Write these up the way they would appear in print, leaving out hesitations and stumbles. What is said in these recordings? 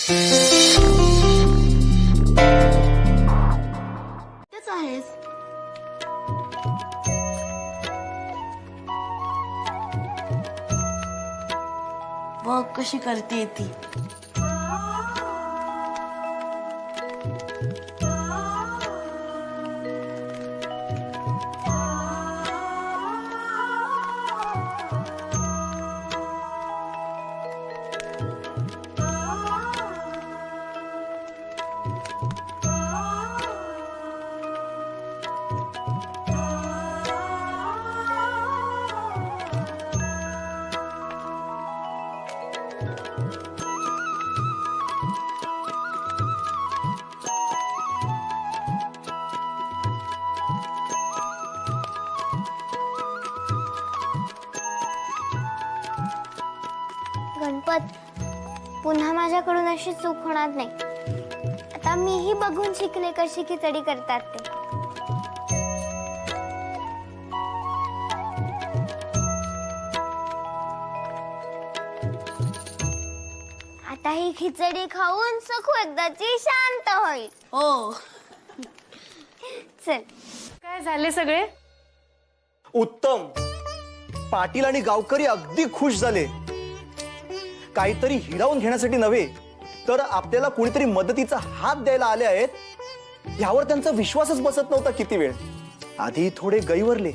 तेच आहेस. बघ कशी करते ती. गणपत, पुन्हा माझ्याकडून अशी चूक होणार नाही. आता मीही बघून शिकले कशी खिचडी करतात ते. आता ही खिचडी खाऊन सखू एकदाची शांत होईल. हो. चल. काय झाले सगळे? उत्तम. पाटील आणि गावकरी अगदी खुश झाले. काहीतरी हिरावून घेण्यासाठी नव्हे तर आपल्याला कोणीतरी मदतीचा हात द्यायला आले आहेत यावर त्यांचा विश्वासच बसत नव्हता. किती वेळ आधी थोडे गैवरले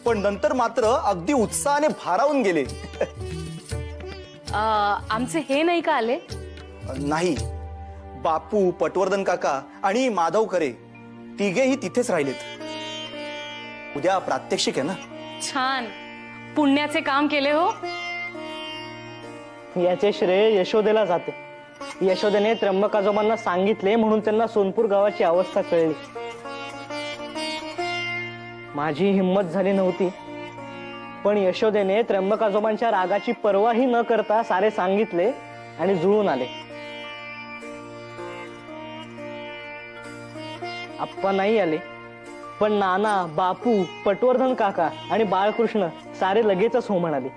पण नंतर मात्र अगदी उत्साहाने भारावून गेले. आमचे हे नाही का आले? नाही, बापू, पटवर्धन काका आणि माधव खरे तिघेही तिथेच राहिलेत. उद्या प्रात्यक्षिक आहे ना. छान, पुण्याचे काम केले हो. याचे श्रेय यशोदेला जाते. यशोदेने त्र्यंबक आजोबांना सांगितले म्हणून त्यांना सोनपूर गावाची अवस्था कळली. माझी हिंमत झाली नव्हती पण यशोदेने त्र्यंबक आजोबांच्या रागाची पर्वाही न करता सारे सांगितले आणि जुळून आले. आप्पा नाही आले पण नाना, बापू, पटवर्धन काका आणि बाळकृष्ण सारे लगेचच हो म्हणाले.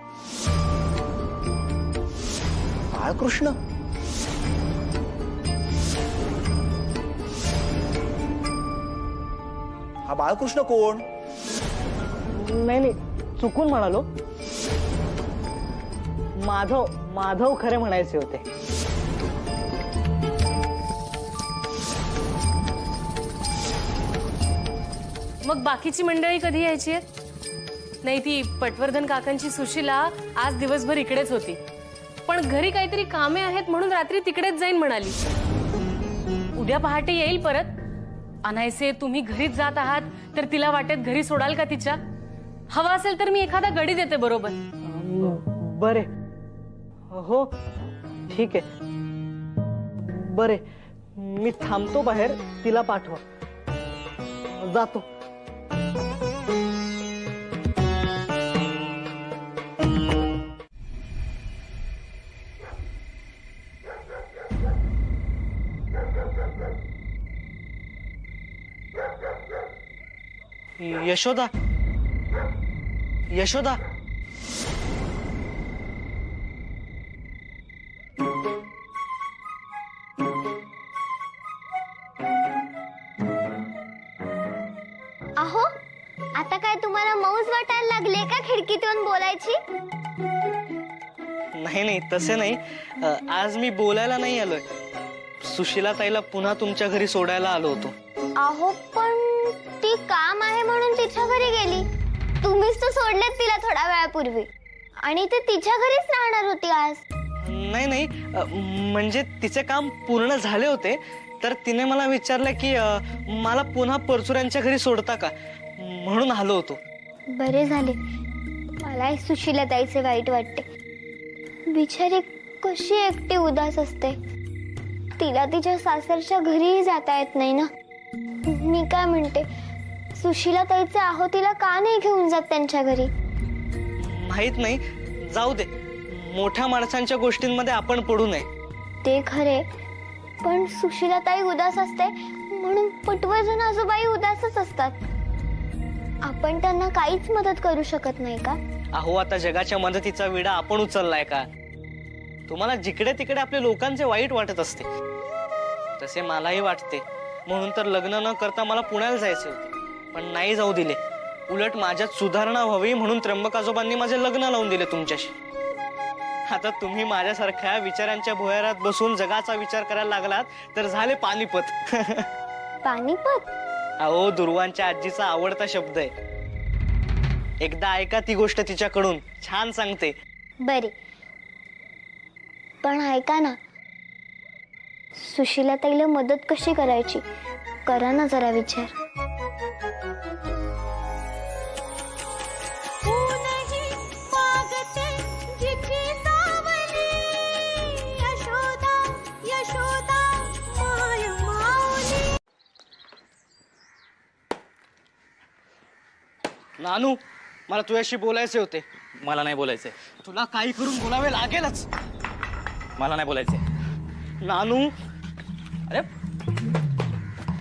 बाळकृष्ण? हा बाळकृष्ण कोण? नाही नाही, चुकून म्हणालो. माधव खरे म्हणायचे होते. मग बाकीची मंडळी कधी यायची आहेत? नाही, ती पटवर्धन काकांची सुशीला आज दिवसभर इकडेच होती पण घरी काहीतरी कामे आहेत म्हणून रात्री तिकडेच जाईन म्हणाली. उद्या पहाटे येईल परत. अनायसे तुम्ही घरीच जात आहात तर तिला वाटेत घरी सोडाल का तिच्या? हवा असेल तर मी एखादा गडी देते बरोबर. बरे, हो ठीक आहे. बरे, मी थांबतो बाहेर. तिला पाठवा. जातो. यशोदा, यशोदा. अहो, आता काय तुम्हाला मौज वाटायला लागले का खिडकीतून बोलायची? नाही नाही, तसे नाही. आज मी बोलायला नाही आलोय. सुशीला ताईला पुन्हा तुमच्या घरी सोडायला आलो होतो. अहो, पण ती काम आहे म्हणून तिच्या घरी गेली. तुम्हीच तर सोडलेत तिला थोड्या वेळापूर्वी आणि ती तिच्या घरीच राहणार होती आज. नाही नाही, म्हणजे तिचे काम पूर्ण झाले होते तर तिने मला विचारलं की मला पुन्हा परचुऱ्यांच्या घरी सोडता का म्हणून आलो होतो. बरे झाले. मला सुशीला ताईचे वाईट वाटते. बिचारी कशी एकटी उदास असते. तिला तिच्या सासरच्या घरीही जाता येत नाही ना. मी काय म्हणते, सुशीला ताईचे आहो तिला का नाही घेऊन जात त्यांच्या घरी? माहित नाही, जाऊ दे. मोठ्या माणसांच्या गोष्टींमध्ये आपण पडू नये. ते खरे, पण सुशीला ताई उदास असते म्हणून पटवर्धन आजोबाई उदासच असतात. आपण त्यांना काहीच मदत करू शकत नाही का? अहो, आता जगाच्या मदतीचा विडा आपण उचललाय का? तुम्हाला जिकडे तिकडे आपल्या लोकांचे वाईट वाटत असते, तसे मलाही वाटते. म्हणून तर लग्न न करता मला पुण्याला जायचे होते, पण नाही जाऊ दिले. उलट माझ्यात सुधारणा व्हावी म्हणून त्र्यंबक आजोबांनी माझे लग्न लावून दिले तुमच्याशी. आता तुम्ही माझ्यासारख्या विचारांच्या भुयारात बसून जगाचा विचार करायला लागलात तर झाले पानिपत. पानिपत? अहो, दुर्वांच्या आजीचा आवडता शब्द आहे. एकदा ऐका ती गोष्ट तिच्याकडून, छान सांगते. बरे, पण ऐका ना, सुशीला ताईला मदत कशी करायची करा ना जरा विचार. नानू, मला तुझ्याशी बोलायचे होते. मला नाही बोलायचंय. तुला काही करून बोलावे लागेलच. मला नाही बोलायचंय. नानू, अरे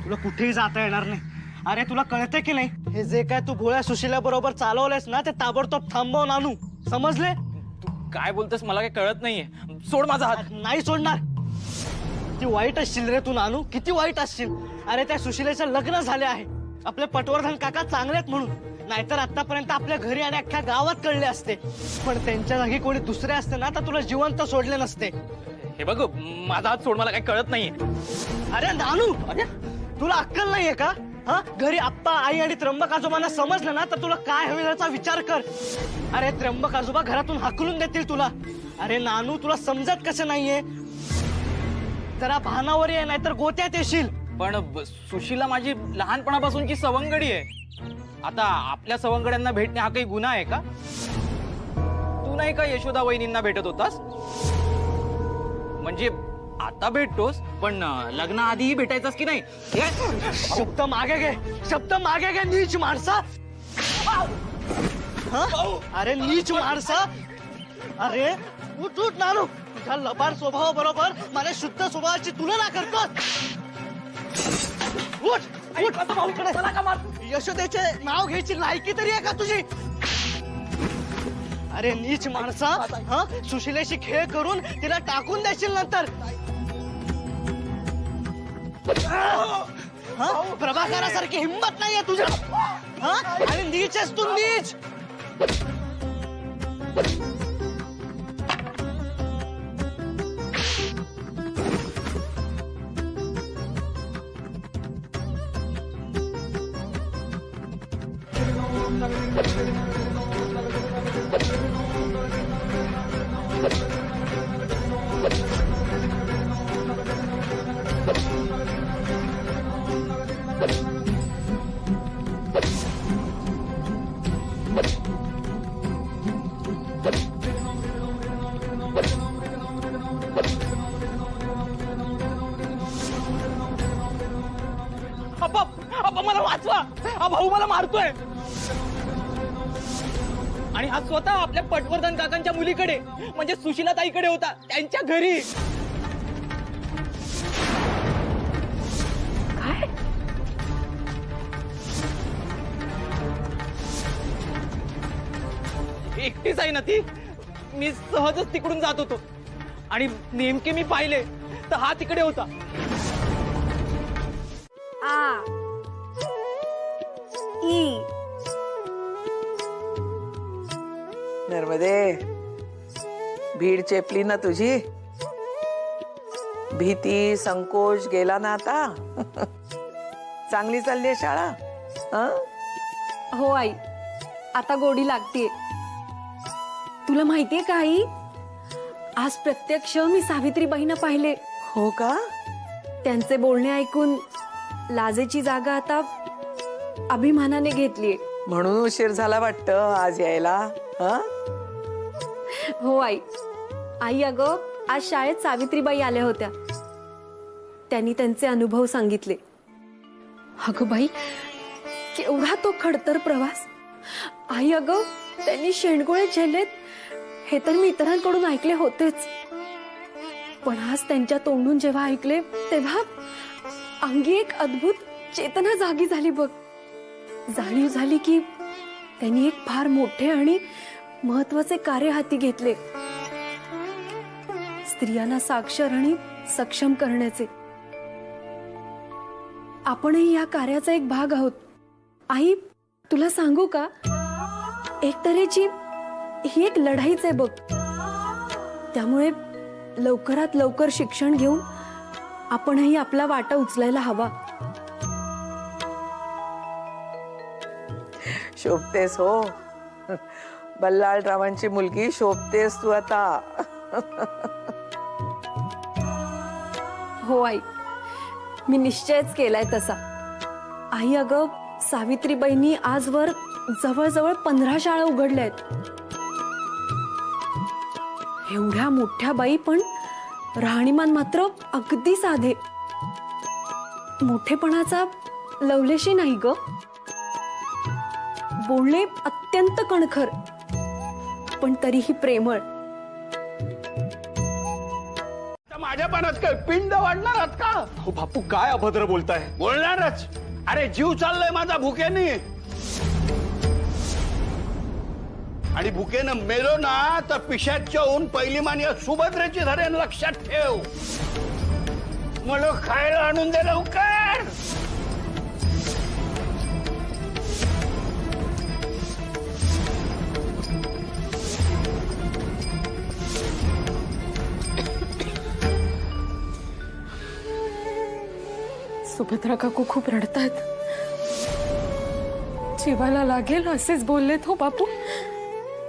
तुला कुठेही जाता येणार नाही. अरे तुला कळते की नाही, हे जे काय तू भोळ्या सुशीला बरोबर चालवलंयस ना, ते ताबडतोब थांबव नानू, समजले? तू काय बोलतोस मला काही कळत नाहीये. सोड माझा हात. नाही सोडणार. किती वाईट असशील रे तू नानू, किती वाईट असशील. अरे त्या सुशिलेचं लग्न झाले आहे. आपले पटवर्धन काका चांगलेत म्हणून, नाहीतर आतापर्यंत आपल्या घरी आणि अख्ख्या गावात कळले असते. पण त्यांच्या जागी कोणी दुसरे असते ना तर तुला जिवंत सोडले नसते. हे बघ, माझा हात सोड, मला काही कळत नाहीये. अरे नानू, अरे तुला अक्कल नाहीये का? हा, घरी आप्पा, आई आणि त्र्यंबक आजोबांना समजलं ना तर तुला काय हवे याचा विचार कर. अरे त्र्यंबक आजोबा घरातून हाकलून देतील तुला. अरे नानू, तुला समजत कसं नाहीये? जरा भानावर ये, नाहीतर गोत्यात येशील. पण सुशीला माझी लहानपणापासूनची सवंगडी आहे. आता आपल्या सवंगड्यांना भेटणे हा काही गुन्हा आहे का? तू नाही का यशोदा वहिनींना भेटत होतास? म्हणजे आता भेटतोस, पण लग्नाआधीही भेटायचास की नाही? शब्द मागे घे, शब्द मागे घे, नीच माणसा. अरे नीच माणसा. अरे उठ उठ नानू, तुझ्या लबाड स्वभावा बरोबर माझ्या शुद्ध स्वभावाची तुलना करतो. उठ उठ, यशोदेचे नाव घ्यायची लायकी तरी आहे का तुझी? अरे नीच माणसा, हा, सुशिलेशी खेळ करून तिला टाकून द्यायची नंतर. प्रभाकरासारखी हिंमत नाहीये तुझ्या. हा, आणि नीच आहेस तू, नीच. मला वाचवा. हा भाऊ मला मारतोय. आणि हा स्वतः आपल्या पटवर्धन काकांच्या मुलीकडे म्हणजे सुशीला ताईकडे होता, त्यांच्या घरी. काय? एकटीच आहे ना ती. मी सहजच तिकडून जात होतो आणि नेमके मी पाहिले तर हा तिकडे होता. नर्मदे, भीड चेपली ना तुझी? भीती संकोच गेला ना आता? चांगली चालली आहे शाळा? हो आई, आता गोडी लागतीये. तुला माहितीये का आई, आज प्रत्यक्ष मी सावित्रीबाईंना पाहिले. हो का? त्यांचे बोलणे ऐकून लाजेची जागा आता अभिमानाने घेतलीये. म्हणून उशीर झाला वाटतं आज यायला. हो आई. आई अगं, आज शाळेत सावित्रीबाई आल्या होत्या. त्यांनी त्यांचे अनुभव सांगितले. अगं बाई, केवढा तो खडतर प्रवास. आई अगं, त्यांनी शेंडगोळे झेललेत हे तर मी इतरांकडून ऐकले होतेच, पण आज त्यांच्या तोंडून जेव्हा ऐकले तेव्हा अंगी एक अद्भुत चेतना जागी झाली बघ. जाणीव झाली की त्यांनी एक फार मोठे आणि महत्वाचे कार्य हाती घेतले. स्त्रियांना साक्षर आणि सक्षम करण्याचे. आपणही या कार्याचा एक भाग आहोत. आई, तुला सांगू का, एक तऱ्हेची ही एक लढाईच आहे बघ. त्यामुळे लवकरात लवकर शिक्षण घेऊन आपणही आपला वाटा उचलायला हवा. शोभतेस हो, बल्लाळरावांची मुलगी शोभतेस तू आता. हो आई, मी निश्चयच केलाय तसा. आई, अगं सावित्रीबाईंनी आजवर जवळजवळ 15 शाळा उघडल्या आहेत. एवढ्या मोठ्या बाई, पण राहणीमान मात्र अगदी साधे. मोठेपणाचा लवलेशी नाही ग. बोलणे अत्यंत कणखर, पण तरीही प्रेमळ. माझ्या पानात काय पिंड वाढणार आहात का? हो बापू, काय अभद्र बोलताय. बोलणारच. अरे जीव चाललाय माझा भुकेने, आणि भुकेनं मेलो ना तर पिशाच्या होऊन पहिली मान या सुभद्रेची धरेन, लक्षात ठेव. मला खायला आणून दे लवकर. सुभद्रा काकू खूप रडतायत. जीवाला लागेल असेच बोललेत हो बापू.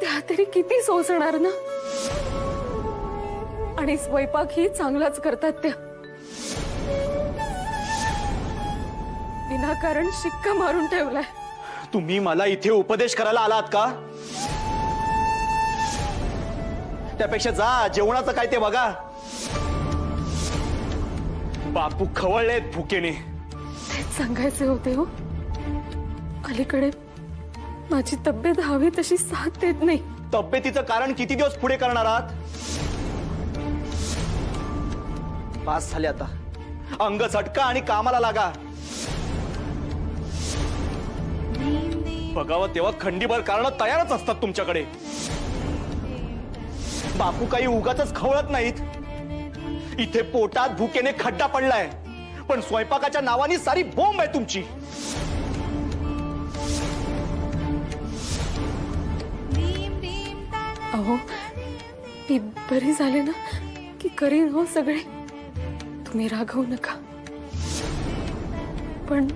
त्या तरी किती सोसणार ना. आणि स्वयंपाक ही चांगलाच करतात त्या. विनाकारण शिक्का मारून ठेवलाय. तुम्ही मला इथे उपदेश करायला आलात का? त्यापेक्षा जा, जेवणाचं काय ते बघा. बापू खवळलेत भुकेने. तेच सांगायचे होते हो. अलीकडे माझी तब्येत हवी तशी साथ देत नाही. तब्येतीचं कारण किती दिवस पुढे करणार आहात? पास झाले आता. अंग झटका आणि कामाला लागा. बघावं तेव्हा खंडीभर कारण तयारच असतात तुमच्याकडे. बापू काही उगाच खवळत नाहीत. इथे पोटात भुकेने खड्डा पडलाय, पण स्वयंपाकाच्या नावाने सारी बोंब आहे तुमची. अहो, मी बरी झाले ना की करीन हो सगळे. तुम्ही रागवू नका. पण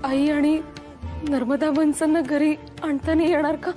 आई आणि नर्मदा बनसंना घरी आणता नाही येणार का?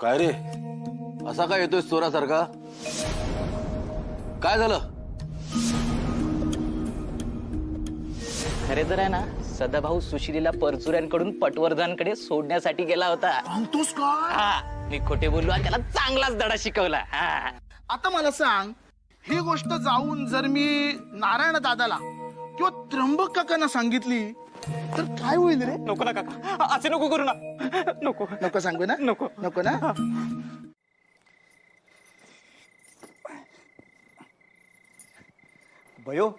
काय रे, असा काय येतोय चोरासारखा? काय झालं? खरे तर आहे ना, सदाभाऊ सुशिलीला परचुऱ्यांकडून पटवर्धनकडे सोडण्यासाठी गेला होता. सांगतोस काय? हा, मी खोटे बोललो आणि त्याला चांगलाच धडा शिकवला. हा. आता मला सांग, ही गोष्ट जाऊन जर मी नारायण दादाला किंवा त्र्यंबक काकांना सांगितली तर काय होईल रे? नको ना काका, असे नको करू ना. नको नको सांगू ना. नको नको ना. भयो,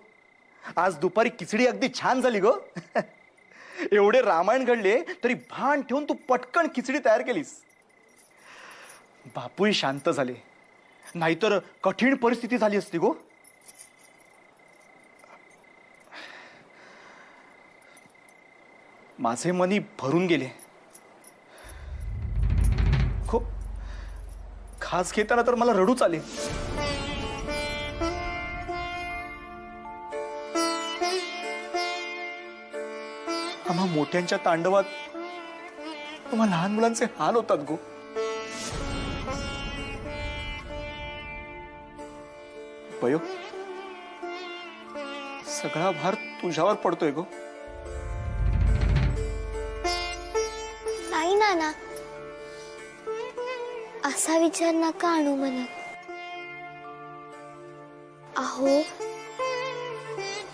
आज दुपारी खिचडी अगदी छान झाली गो. एवढे रामायण घडले तरी भान ठेवून तू पटकन खिचडी तयार केलीस. बापूही शांत झाले, नाहीतर कठीण परिस्थिती झाली असती गो. माझे मनी भरून गेले. खूप खास घेताना तर मला रडूच आले. आम्हा मोठ्यांच्या तांडवात आम्हा लहान मुलांचे हाल होतात गो. पयो, सगळा भार तुझ्यावर पडतोय गो. नाही नाना, असा विचार नका आणू मनात. अहो,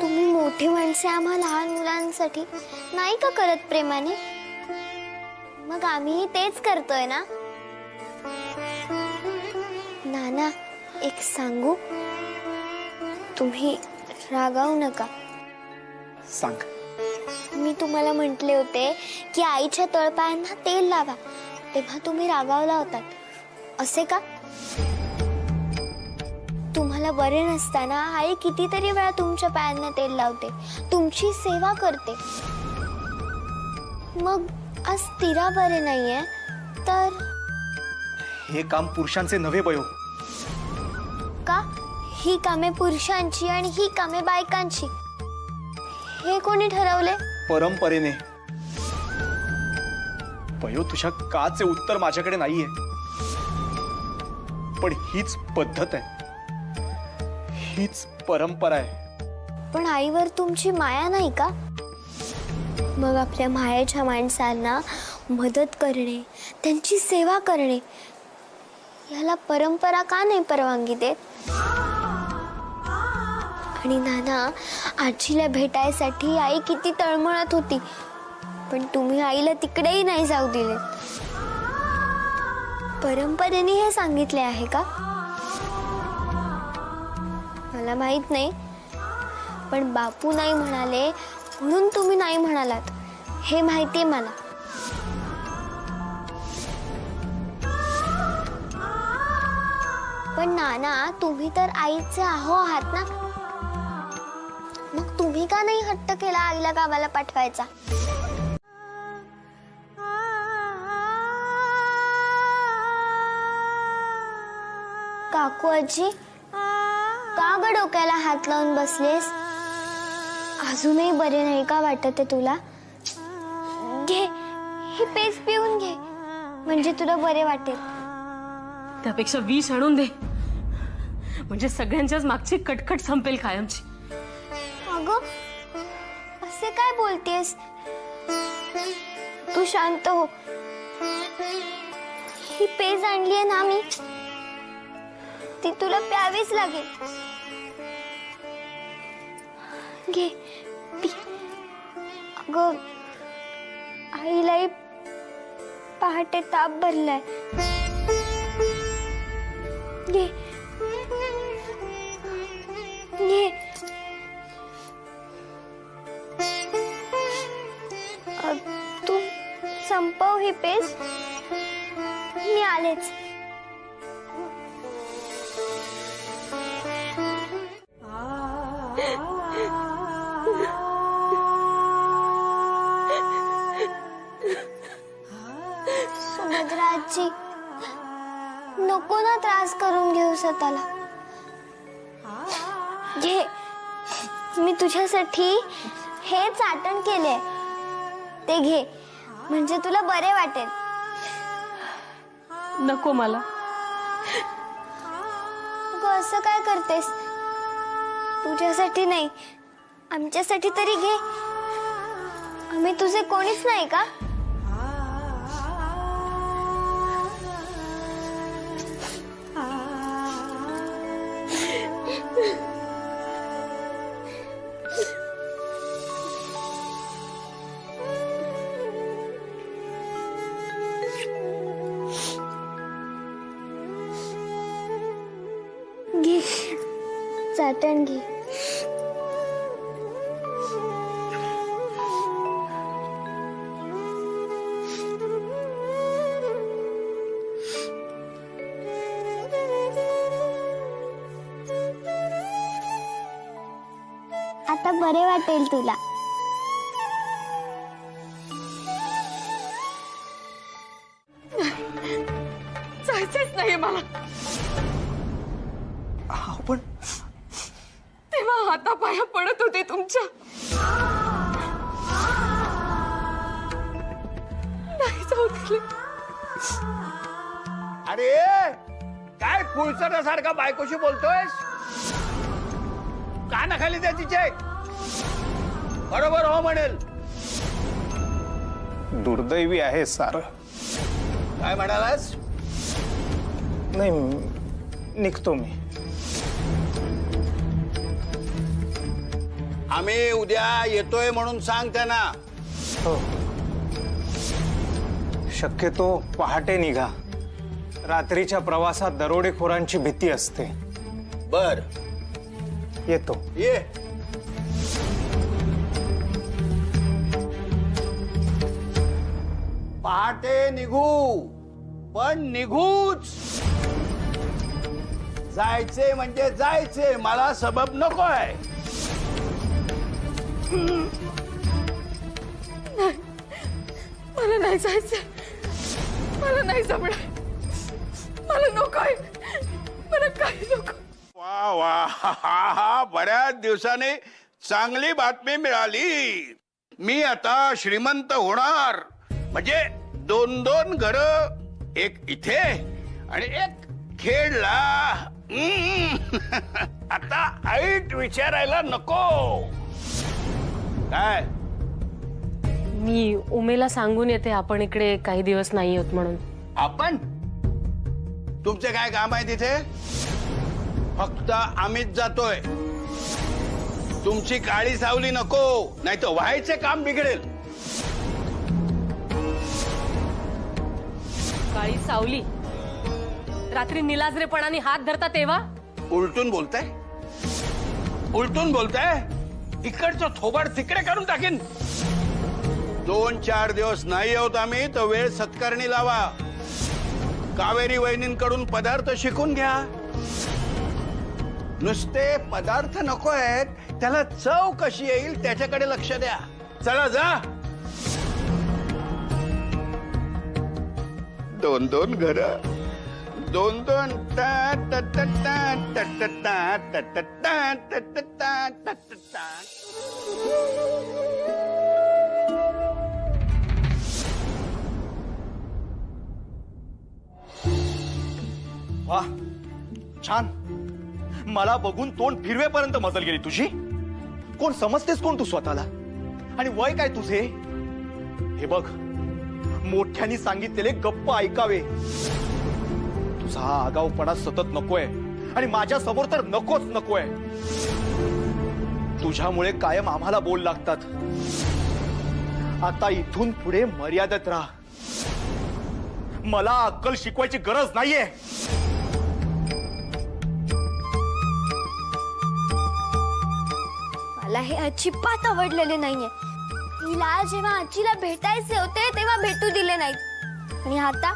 तुम्ही मोठी माणसे आम्हा लहान मुलांसाठी नाही का करत प्रेमाने? मग आम्हीही तेच करतोय ना. नाना, एक सांगू, तुम्ही रागावू नका. सांग. मी तुम्हाला म्हटले होते की आईच्या तळपायांना तेल लावा, तेव्हा तुम्ही रागावला होतात, असे का? तुम्हाला बरे नसताना आई कितीतरी वेळा तुमच्या पायांना तेल लावते, तुमची सेवा करते. मग आज तिला बरे नाहीये तर हे काम पुरुषांचे नव्हे बयो. का? ही कामे पुरुषांची आणि ही कामे बायकांची, हे कोणी ठरवले? परंपरेने. बयो, तुझ्या काचे उत्तर माझ्याकडे नाहीये, पण हीच पद्धत आहे, हीच परंपरा आहे. पण आईवर तुमची माया नाही का? मग आपल्या मायेच्या माणसांना मदत करणे, त्यांची सेवा करणे, याला परंपरा का नाही परवानगी देत? आणि नाना, आजीला भेटायसाठी आई किती तळमळत होती, पण तुम्ही आईला तिकडेही नाही जाऊ दिले. परंपरेने हे सांगितले आहे का? मला माहित नाही, पण बापू नाही म्हणाले म्हणून तुम्ही नाही म्हणालात, हे माहितीये मला. पण नाना, तुम्ही तर आईचे आहो आहात ना, मग तुम्ही का नाही हट्ट केला आईला गावाला पाठवायचा? काकू आजी, का ग डोक्याला हात लावून बसलेस? अजूनही बरे नाही का वाटत तुला? घे, ही पेज पिऊन घे, म्हणजे तुला बरे वाटेल. त्यापेक्षा विष आणून दे, म्हणजे सगळ्यांच्याच मागची कटकट संपेल कायमची. अगं, असे काय बोलतेस? तू शांत हो. ही पेज आणलीये ना मी, ती तुला प्यावीच लागेल. घे, पी. अगं, आईलाही पहाटे ताप भरलाय. घे घे. तू संपव ही पेज, मी आलेच. सुभद्रा आजी, नको ना त्रास करून घेऊ स्वतःला. घे, मी तुझ्यासाठी हे चाटण केले, ते घे, म्हणजे तुला बरे वाटेल. नको मला. असं काय करतेस? तुझ्यासाठी नाही, आमच्यासाठी तरी घे. आम्ही तुझे कोणीच नाही का? घे, चाटण घे. आता बरे वाटेल तुला. जायचंच नाहीये मला. पण तेव्हा हातापाया पडत होते तुमच्या. नाही जाऊ दिले. अरे काय फुलसऱ्यासारखा बायकोशी बोलतोयस? कानाखाली द्या तिचे. बरोबर हो म्हणेल. दुर्दैवी आहे सार. काय म्हणालास? नाही निघतो मी. आम्ही उद्या येतोय म्हणून सांग त्यांना. हो, शक्यतो पहाटे निघा. रात्रीच्या प्रवासात दरोडेखोरांची भीती असते. बर, येतो. ये. पहाटे निघू, पण निघूच. जायचे म्हणजे जायचे, मला सबब नकोय. मला नाही जायचंय, मला नाही जमणार, मला नकोय, मला काही नको. वा वा, बऱ्याच दिवसाने चांगली बातमी मिळाली. मी आता श्रीमंत होणार. म्हणजे 2-2 घर, एक इथे आणि एक खेडला. आता ऐट विचारायला नको. काय मी उमेला सांगून येते आपण इकडे काही दिवस नाही होत म्हणून. आपण? तुमचे काय काम आहे तिथे? फक्त आम्हीच जातोय. तुमची काळी सावली नको, नाही तर व्हायचे काम बिघडेल. काळी सावली? रात्री निलाजरेपणाने हात धरता तेव्हा? उलटून बोलताय, उलटून बोलताय. इकडचं थोबाड तिकडे करून टाकीन. 2-4 दिवस नाही होत आम्ही, तर वेळ सत्कारणी लावा. कावेरी वहिनींकडून पदार्थ शिकून घ्या. नुसते पदार्थ नको आहेत, त्याला चव कशी येईल त्याच्याकडे लक्ष द्या. चला जा. 2-2 घर, 2-2 टा टा टा टा टा टा टा टा टा टा टा टा टा टा. वा, छान. मला बघून तोंड फिरवेपर्यंत मजल गेली तुझी. कोण समजतेस कोण तू स्वतःला? आणि वय काय तुझे? हे बघ, मोठ्यांनी सांगितलेले गप्प ऐकावे. तुझा हा आगाऊपणा सतत नकोय आणि माझ्या समोर तर नकोच नकोय. तुझ्यामुळे कायम आम्हाला बोल लागतात. आता इथून पुढे मर्यादेत राहा. मला अक्कल शिकवायची गरज नाहीये. मला हे अजिबात आवडलेले नाहीये. तिला जेव्हा आजीला भेटायचे होते तेव्हा भेटू दिले नाहीत, आणि आता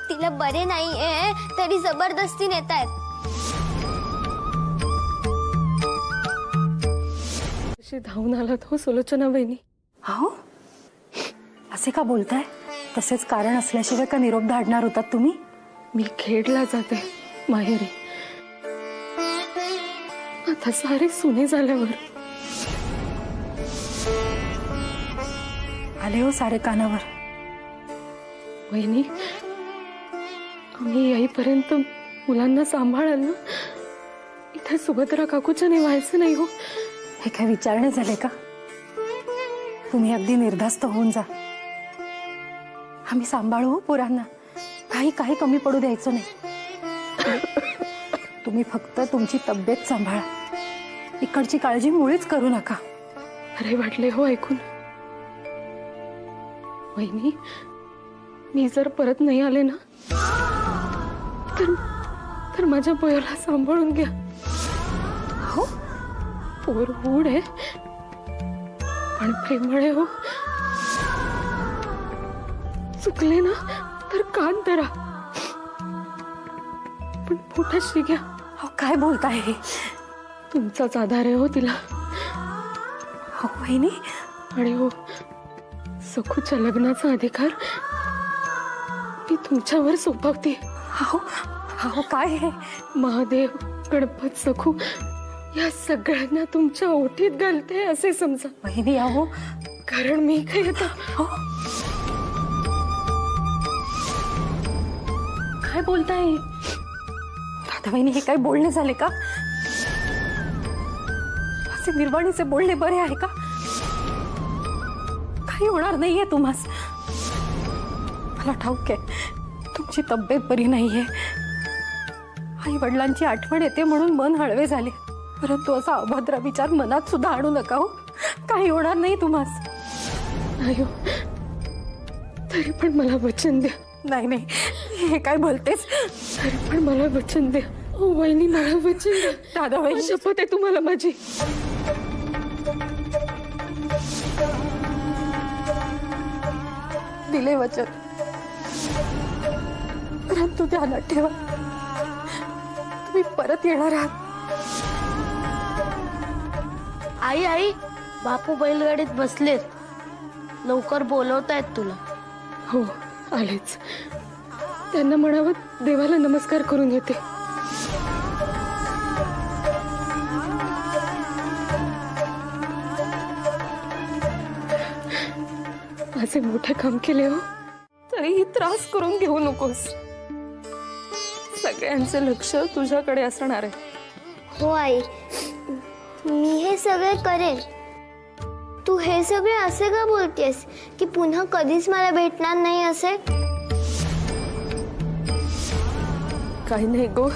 तिला बरे नाहीये तरी जबरदस्ती नेतायत. अशी धावून आला तो सुलोचना वहिनी. हो, असे का बोलताय? तसेच कारण असल्याशिवाय का निरोप धाडणार होतात तुम्ही? मी खेडला जाते माहेरी. आता सारे सुने झाल्यावर आले हो सारे कानावर. वहिनी, आम्ही येईपर्यंत मुलांना सांभाळाल ना? इथे सुभद्रा काकूच्या व्हायचं नाही हो. हे काय विचारणे झाले का? तुम्ही अगदी निर्धास्त होऊन जा. आम्ही सांभाळू हो पोरांना. काही कमी पडू द्यायचं नाही. तुम्ही फक्त तुमची तब्येत सांभाळा. इकडची काळजी मुळीच करू नका. अरे वाटले हो ऐकून. वहिनी, मी जर परत नाही आले ना तर माझ्या पोराला सांभाळून घ्या. हो, पोर हुड आहे पण प्रेमळ आहे हो. चुकले ना तर कान धरा, पण पोटाशी घ्या. हो, काय बोलताय हे? तुमचाच आधार आहे हो तिला. हो वहिनी. आणि हो, सखूच्या लग्नाचा अधिकार मी तुमच्यावर सोपवते. हो, हो, काय हे? महादेव, गणपत, सखू या सगळ्यांना तुमच्या ओठीत घालते असे समजा. वहिनी आहो, कारण मी काय आता. हो, काय बोलताय दादा वहिनी? हे काय बोलणे झाले का? असे निर्वाणीचे बोलणे बरे आहे का? काही होणार नाहीये तुम्हास. मला ठाऊक आहे तुमची तब्येत बरी नाहीये. आई वडिलांची आठवण येते म्हणून मन हळवे झाले, परंतु असा अभद्र विचार मनात सुद्धा आणू नका हो. काही होणार नाही तुम्हास. नाही हो. तरी पण मला वचन द्या. नाही नाही, हे काय बोलतेस? तरी पण मला वचन द्या. ओ वहिनी, मला वचन द्या. दादा वहिनी, शपथ आहे तुम्हाला माझी. दिले वचन, परंतु ध्यानात ठेवा, तुम्ही परत येणार आहात. आई आई, बापू बैलगाडीत बसलेत, लवकर बोलवतायत तुला. हो, आलेच. त्यांना म्हणावं देवाला नमस्कार करून येते. माझे मोठे काम केले हो, तरीही त्रास करून घेऊ नकोस. सगळ्यांचे लक्ष तुझ्याकडे असणार आहे. हो आई, मी हे सगळे करेन. तू हे सगळे असे का बोलतेस की पुन्हा कधीच मला भेटणार नाही असे? काही नाही गो.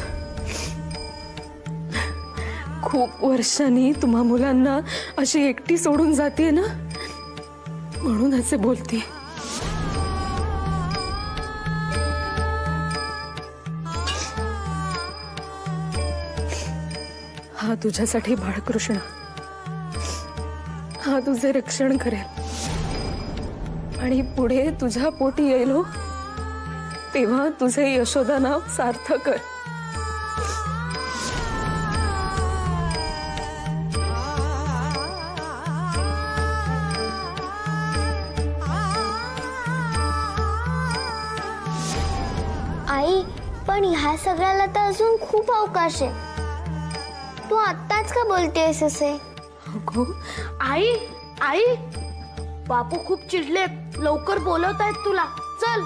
खूप वर्षांनी तुम्हा मुलांना अशी एकटी सोडून जाते ना, म्हणून असे बोलते. हा तुझ्यासाठी बाळकृष्ण, हा तुझे रक्षण करेल आणि पुढे तुझ्या पोटी येईल हो, तेव्हा तुझे यशोदा नाव सार्थ कर. आई, पण ह्या सगळ्याला तर अजून खूप अवकाश आहे. तू आत्ताच का बोलतेस असे? अगो, आई आई, बापू खूप चिडलेत, लवकर बोलवतायत तुला. चल.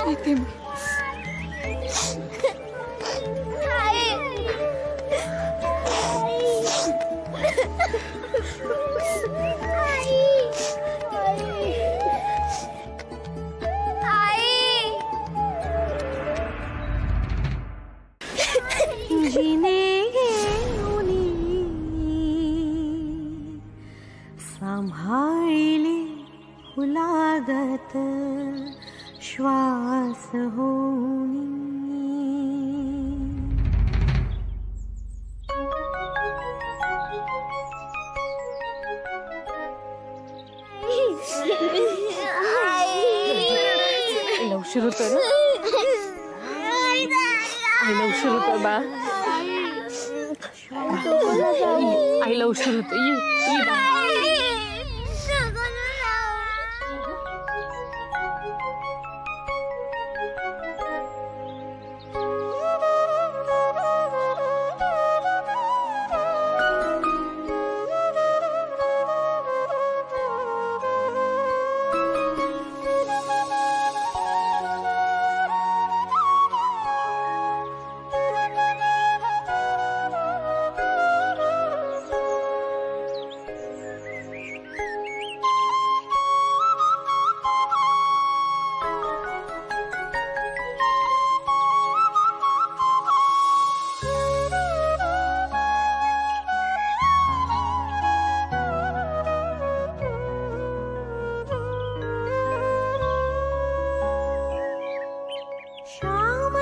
येते मी. सांभाळली हुलादत श्वास होनी. आईला उशीर होतोय ना, आईला उशीर होतोय बा, आईला उशीर होतोय. ये बा.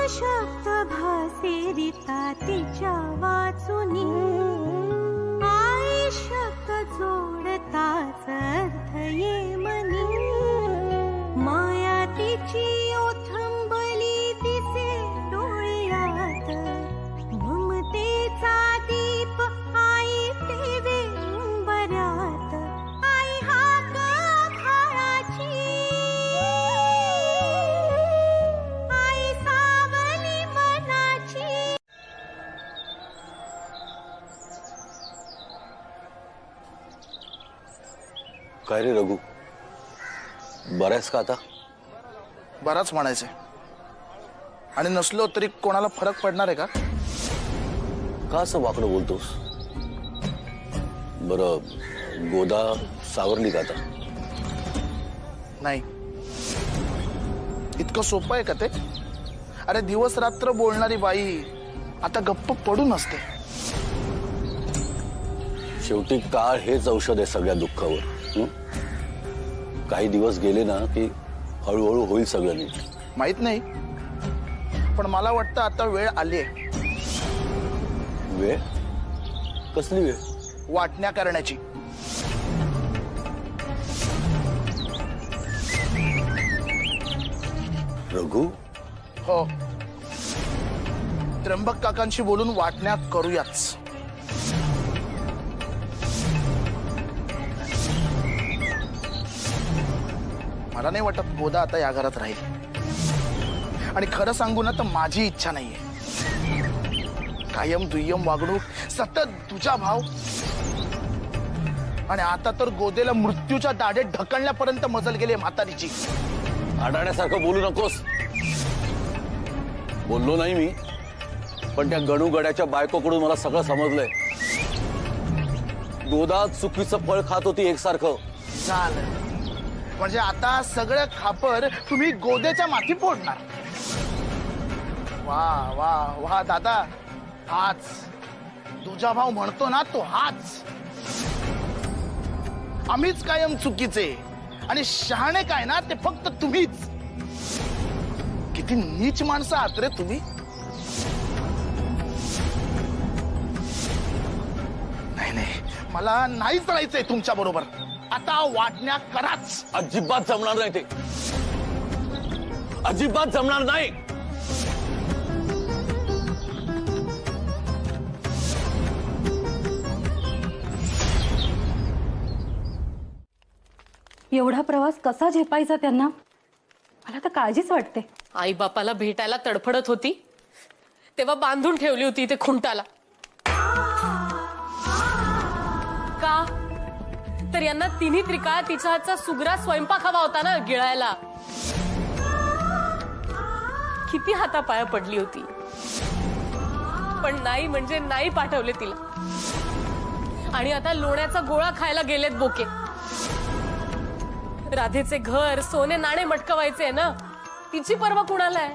शब्द भासेरिता तिच्या वाचुनी आई शब्द जोडताच अर्थ ये मनी. माया तिची ओथंबली दिसे डोळ्यात, ममतेचा दीप आई ठेवे उंबऱ्यात. आई हाक घराची, आई सावली मनाची. काय रे रघु, बऱ्याच का आता? बराच म्हणायचंय, आणि नसलो तरी कोणाला फरक पडणार आहे का? का असं वाकडं बोलतोस? बरं गोदा सावरली का आता? नाही, इतकं सोपं आहे का ते? अरे दिवस रात्र बोलणारी बाई आता गप्प पडून असते. शेवटी काळ हेच औषध आहे सगळ्या दुःखावर. हं? काही दिवस गेले ना की हळूहळू होईल सगळं नीट. माहित नाही, पण मला वाटतं आता वेळ आली आहे. वेळ? कसली वेळ? वाटण्या करण्याची. रघु? हो, त्र्यंबक काकांशी बोलून वाटण्या करूयाच. मला नाही वाटत गोदा आता या घरात राहील. आणि खरं सांगू ना तर माझी इच्छा नाहीये. कायम दुय्यम वागणूक, सतत तुझा भाव, आणि आता तर गोदेला मृत्यूच्या दाढेत ढकलण्यापर्यंत मजल गेली म्हातारीची. आडाण्यासारखं बोलू नकोस. बोललो नाही मी, पण त्या गणूगड्याच्या बायकोकडून मला सगळं समजलंय. गोदा चुकीचं फळ खात होती एकसारखं. झालं म्हणजे आता सगळं खापर तुम्ही गोदेच्या माथी फोडणार. वा वा वा दादा, हाच तुझा भाव म्हणतो ना, तो हाच. आम्हीच कायम चुकीचे आणि शहाणे काय ना ते फक्त तुम्हीच. किती नीच माणसं आहात रे तुम्ही. नाही नाही, मला नाहीच राहायचंय तुमच्या बरोबर. आता वाटण्या कराच. अजिबात जमणार नाही ते. अजिबात जमणार नाही. एवढा प्रवास कसा झेपायचा त्यांना, मला तर काळजीच वाटते. आई बापाला भेटायला तडफडत होती तेव्हा बांधून ठेवली होती इथे खुंटाला. का तर यांना तिन्ही त्रिकाळ तिच्या हातचा सुगरा स्वयंपाक हवा होता ना गिळायला. किती हातापाया पडली होती, पण नाही म्हणजे नाही पाठवले तिला. आणि आता लोण्याचा गोळा खायला गेलेत बोके. राधेचे घर सोने नाणे मटकवायचे ना, तिची पर्वा कुणाला आहे?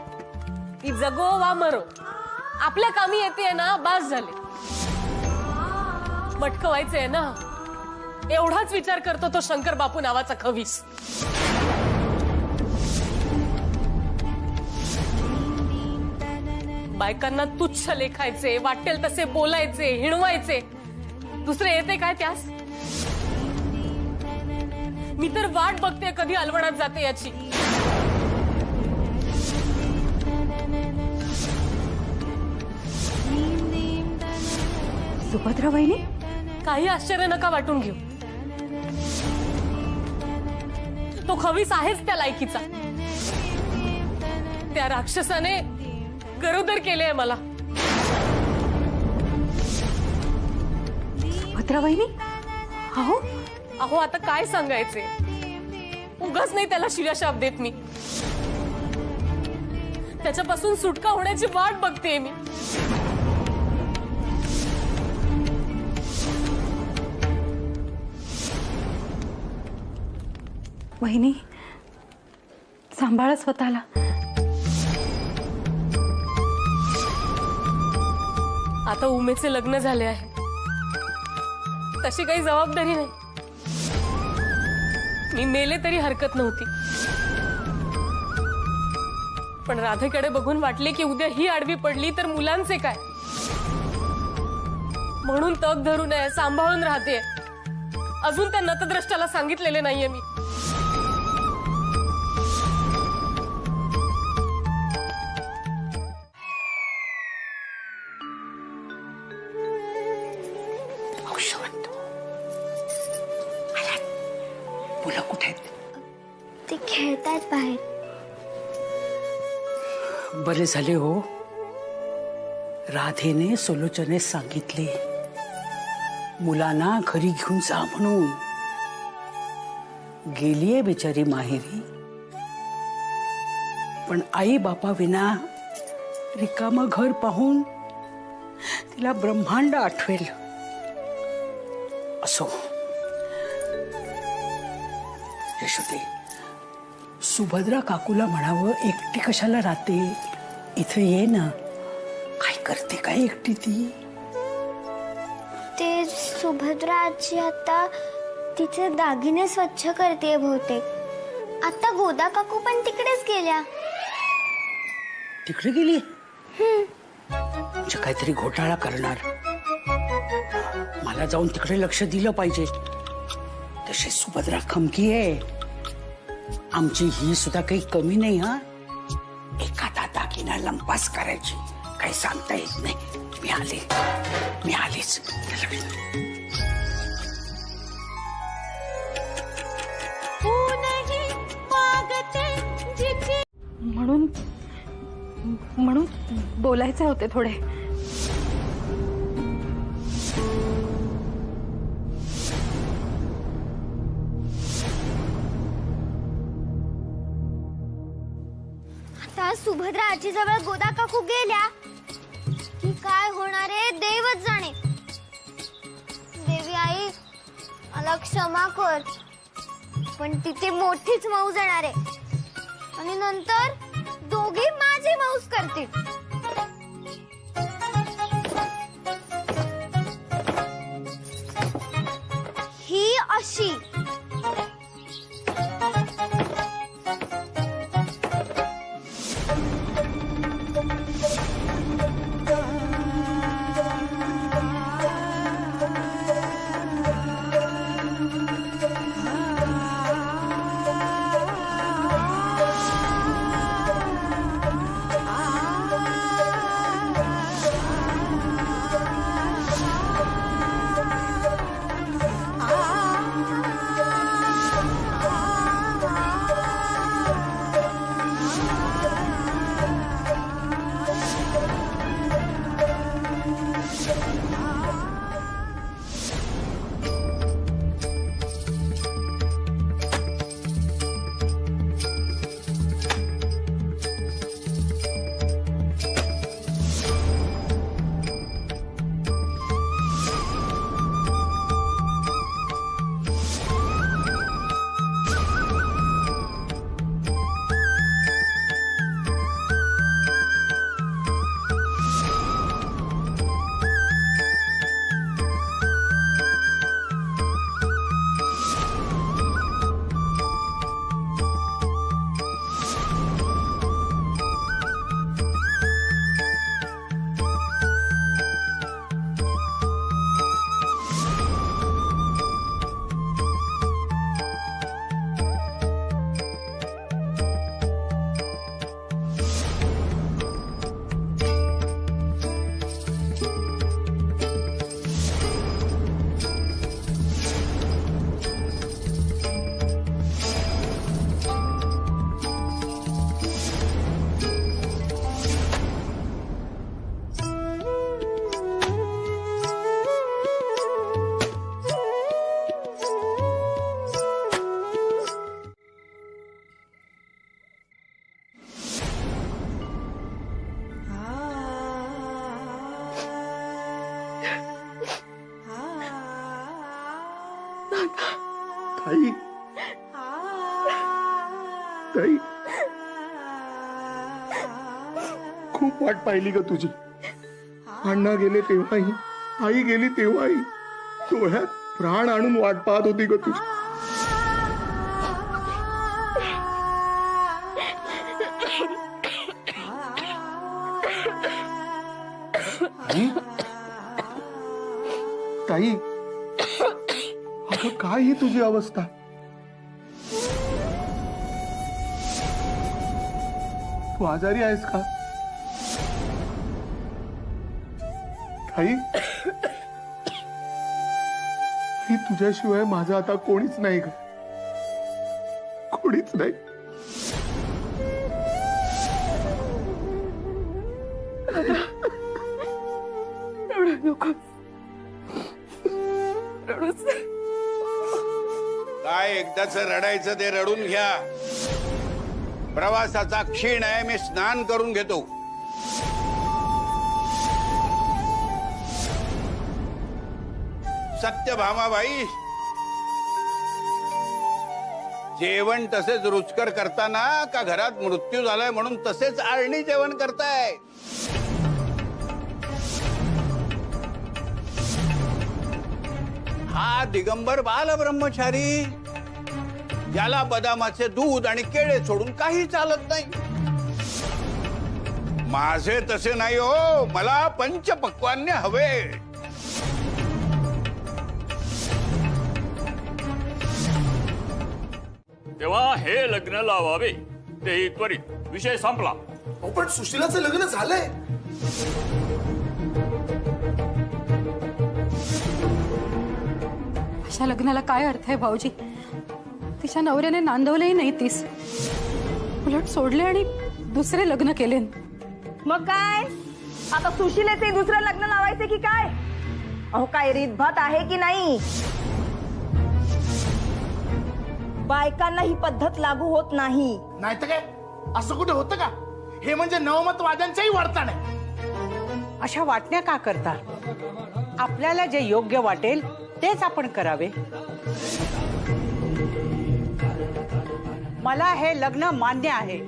ती जगो वा मरो, आपल्या कामी येते ना, बास झाले. मटकवायचे ना, एवढाच विचार करतो तो शंकर बापू नावाचा खवीस. बायकांना तुच्छ लेखायचे, वाटेल तसे बोलायचे, हिणवायचे. दुसरे येते काय त्यास? मी तर वाट बघते कधी अलवणात जाते याची. सुभद्रा वहिनी, काही आश्चर्य नका वाटून घेऊ. तो खवीस आहेच त्या लायकीचा. त्या राक्षसाने गरोदर केले मला. सुभद्रा वहिनी, अहो अहो आता काय सांगायचे, उगाच नाही त्याला शिलाशाप देत मी. त्याच्यापासून सुटका होण्याची वाट बघते मी. वहिनी, सांभाळा स्वतःला. आता उमेचे लग्न झाले आहे, तशी काही जबाबदारी नाही. मी मेले तरी हरकत नव्हती, पण राधेकडे बघून वाटले की उद्या ही आडवी पडली तर मुलांचे काय, म्हणून तग धरू नये, सांभाळून राहते. अजून त्या नतद्रष्टाला सांगितलेले नाहीये मी. मुलं कुठे आहेत? ते खेळतात बाहेर. बरे झाले हो, राधेने सुलोचने सांगितले मुलांना घरी घेऊन जा म्हणून. गेलीये बिचारी माहेरी, पण आई बापा विना रिकाम घर पाहून तिला ब्रह्मांड आठवेल. असो यशोदे, सुभद्रा काकूला म्हणावं एकटी कशाला राहते, इथे ये ना. काय करते काय एकटी ती? ते सुभद्रा आजी आता तिचे दागिने स्वच्छ करते बहुतेक. आता गोदा काकू पण तिकडेच गेल्या. तिकडे गेली म्हणजे काहीतरी घोटाळा करणार. मला जाऊन तिकडे लक्ष दिलं पाहिजे. तशी सुभद्रा खमकी आहे. आमची ही सुद्धा काही कमी नाही. हा, एखादा दागिना लंपास करायची, काही सांगता येत नाही. मी आलेच. म्हणून बोलायचे होते थोडे. आता सुभद्रा आजी जवळ गोदा काकू गेल्या की काय होणार आहे देवच जाणे. देवी आई मला क्षमा कर, पण तिथे मोठीच मौज येणार आहे आणि नंतर दोघी माझी मौज करतील. ही अशी ताई ताई खूप वाट पाहिली ग तुझी. अण्णा गेले तेव्हाही, आई गेली तेव्हाही डोळ्यात प्राण आणून वाट पाहत होती ग तुझी. ताई अगं काय ही तुझी अवस्था? तू आजारी आहेस का ताई? तुझ्याशिवाय माझं आता कोणीच नाही ग, कोणीच नाही. काय एकदाच रडायचं ते रडून घ्या. प्रवासाचा क्षीण आहे, मी स्नान करून घेतो. सत्यभामाबाई, जेवण तसेच रुचकर करताना का घरात मृत्यू झालाय म्हणून तसेच आळणी जेवण करताय? हा दिगंबर बाल ब्रह्मचारी, याला बदामाचे दूध आणि केळे सोडून काही चालत नाही. माझे तसे नाही हो, मला पंचपक्वान्य हवे. तेव्हा हे लग्न लावावे, ते त्वरित. विषय संपला. पण सुशीलाचं लग्न झालंय. अशा लग्नाला काय अर्थ आहे भाऊजी? तिच्या नवऱ्याने नांदवलंही नाही तीस, उलट सोडले आणि दुसरे लग्न केले. मग काय आता सुशीलेचे दुसरं लग्न लावायचे की काय? अहो काय रीतभात आहे की नाही? बायकांना ही पद्धत लागू होत नाही. नाही तर काय, असं कुठे होतं का? हे म्हणजे नवमतवाद्यांच्याही वर्तन आहे. अशा वाटण्या का करता? आपल्याला जे योग्य वाटेल तेच आपण करावे. मला हे लग्न मान्य आहे.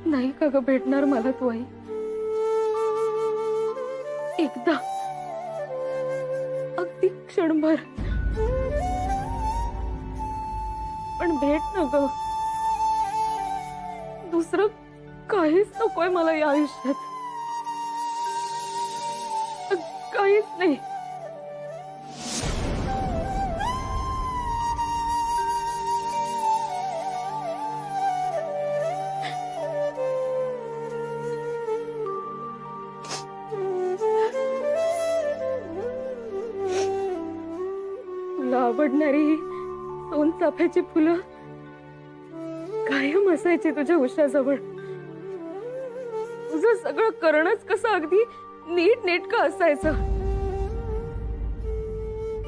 नाही का ग भेटणार मला तू आई? एकदा अगदी क्षणभर पण भेट न ग. दुसरं काहीच नकोय मला या आयुष्यात, काहीच नाही. आवडणारी सोनचाफ्याची फुलं कायम असायची तुझ्या उशाजवळ. तुझं सगळं करणंच कसं अगदी नीट नेटकं असायचं.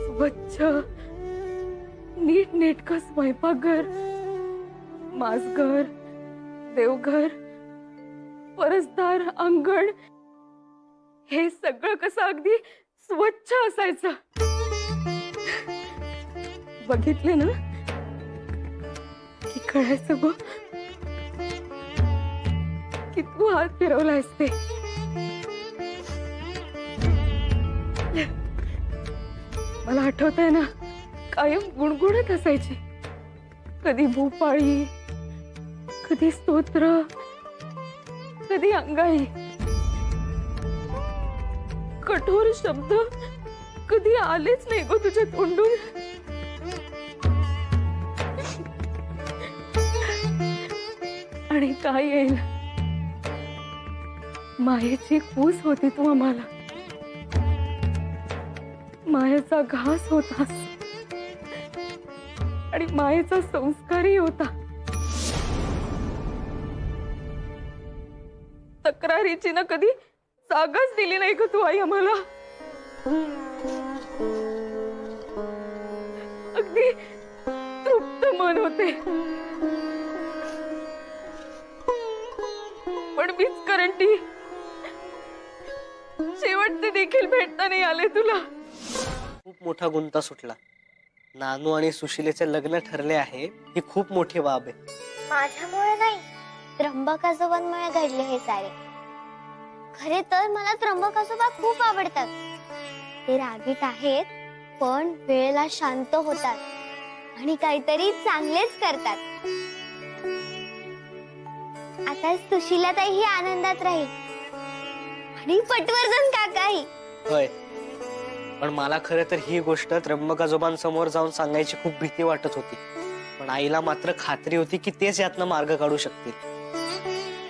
स्वच्छ नीट नेटकं स्वयंपाकघर, मासघर, देवघर, परसदार, अंगण, हे सगळं कसं अगदी स्वच्छ असायचं. बघितले ना की कळायचं गो की तू हात फिरवलायस ते. मला आठवतंय ना, कायम गुणगुणत असायची. कधी भूपाळी, कधी स्तोत्र, कधी अंगाई. कठोर शब्द कधी आलेच नाही गो तुझ्या तोंडून. आणि काय येईल, मायेची कूस होती तू आम्हाला. मायेचा घास होतास आणि मायेचा संस्कारही होता. तक्रारीची ना कधी जागाच दिली नाही का तू आई आम्हाला. अगदी तृप्त मन होते. पण मीच करंटी शेवटचे देखील भेटता नाही आले तुला. खूप मोठा गुंता सुटला. नानू आणि सुशीलेचे लग्न ठरले आहे, ही खूप मोठी बाब आहे. माझ्यामुळे नाही, त्र्यंबकासोबांमुळे घडले हे सारे. खरे तर मला त्र्यंबकासोबा खूप आवडतात. ते रागीट आहेत पण वेळेला शांत होतात आणि काहीतरी चांगलेच करतात. आता सुशीलाताई ही आनंदात राहील आणि पटवर्धन काकाही. होय, पण मला खरं तर ही गोष्ट त्र्यंबक आजोबांसमोर जाऊन सांगायची खूप भीती वाटत होती. पण आईला मात्र खात्री होती की तेच यातनं मार्ग काढू शकतील.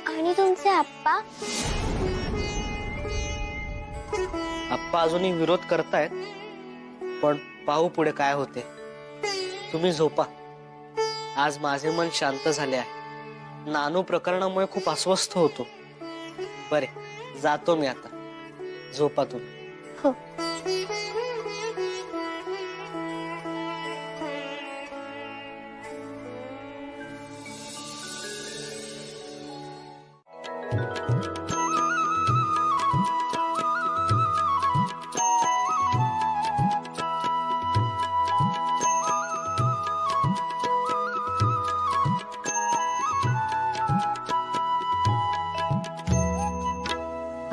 आणि तुमचे आप्पा? आप्पा अजूनही विरोध करतायत, पण पाहू पुढे काय होते. तुम्ही झोपा. आज माझे मन शांत झाले आहे. नानू प्रकरणामुळे खूप अस्वस्थ होतो. बरे, जातो मी आता. झोपा तुम्ही. हो.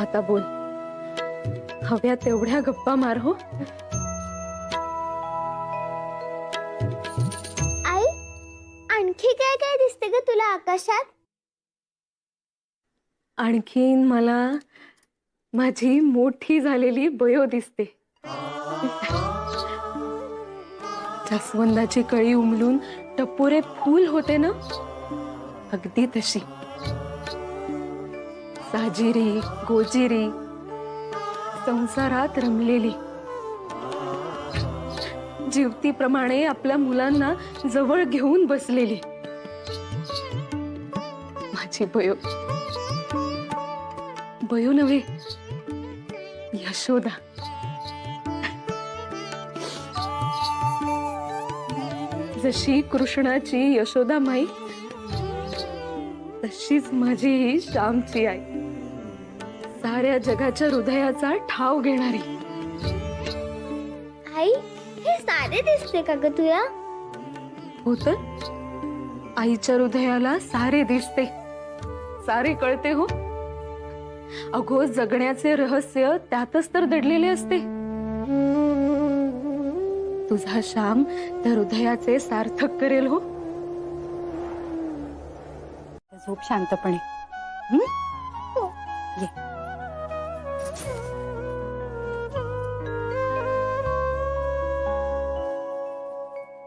आता बोल, हव्या तेवढ्या गप्पा मार हो. आई, आणखी काय काय दिसते ग तुला आकाशात? आणखीन मला माझी मोठी झालेली बयो दिसते. जास्वंदाची कळी उमलून टपोरे फूल होते ना, अगदी तशी. साजिरी गोजिरी संसारात रमलेली, जीवतीप्रमाणे आपल्या मुलांना जवळ घेऊन बसलेली माझी बयो. बयो नव्हे, यशोदा. जशी कृष्णाची यशोदा माई, तशीच माझी ही श्यामची आई. साऱ्या जगाच्या हृदयाचा ठाव घेणारी. आई, हे सारे दिसते का ग तुला? हो तर, आईच्या हृदयाला सारे दिसते, सारे कळते हो. अगो, जगण्याचे रहस्य त्यातच तर दडलेले असते. तुझा श्याम त्या हृदयाचे सार्थक करेल हो. झोप शांतपणे. ये.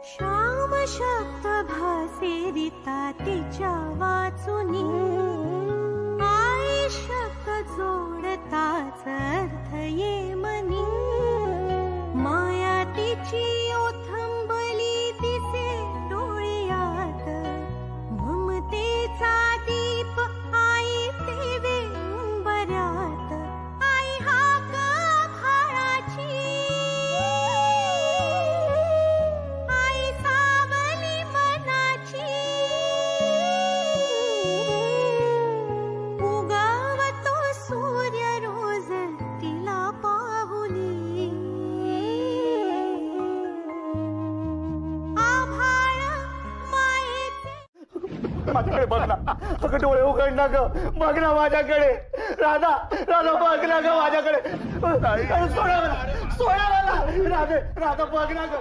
श्याम शब्द भासेरिता तिच्या वाचुनी, आई शब्द जोडताच अर्थ ये मनी. माया तिची ओथंबली दिसे डोळ्यात, ममतेचा दीप आई तेवे उंबऱ्यात. आई हाक भाळाची, आई सावली मनाची. उगवतो सूर्य रोज तिला पाहुनी. आभाळ मायेचे. माझ्याकडे बघ ना, अगं डोळे उघड ना ग, बघ ना माझ्याकडे. राधा, राधा बघ ना ग माझ्याकडे. अरे सोडा मला, सोडा मला. राधे, राधा बघ ना ग.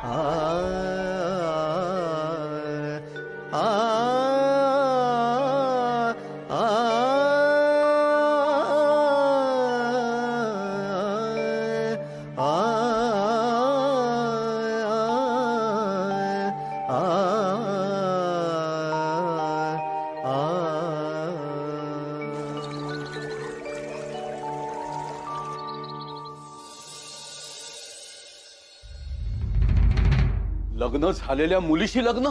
लग्न झालेल्या मुलीशी लग्न?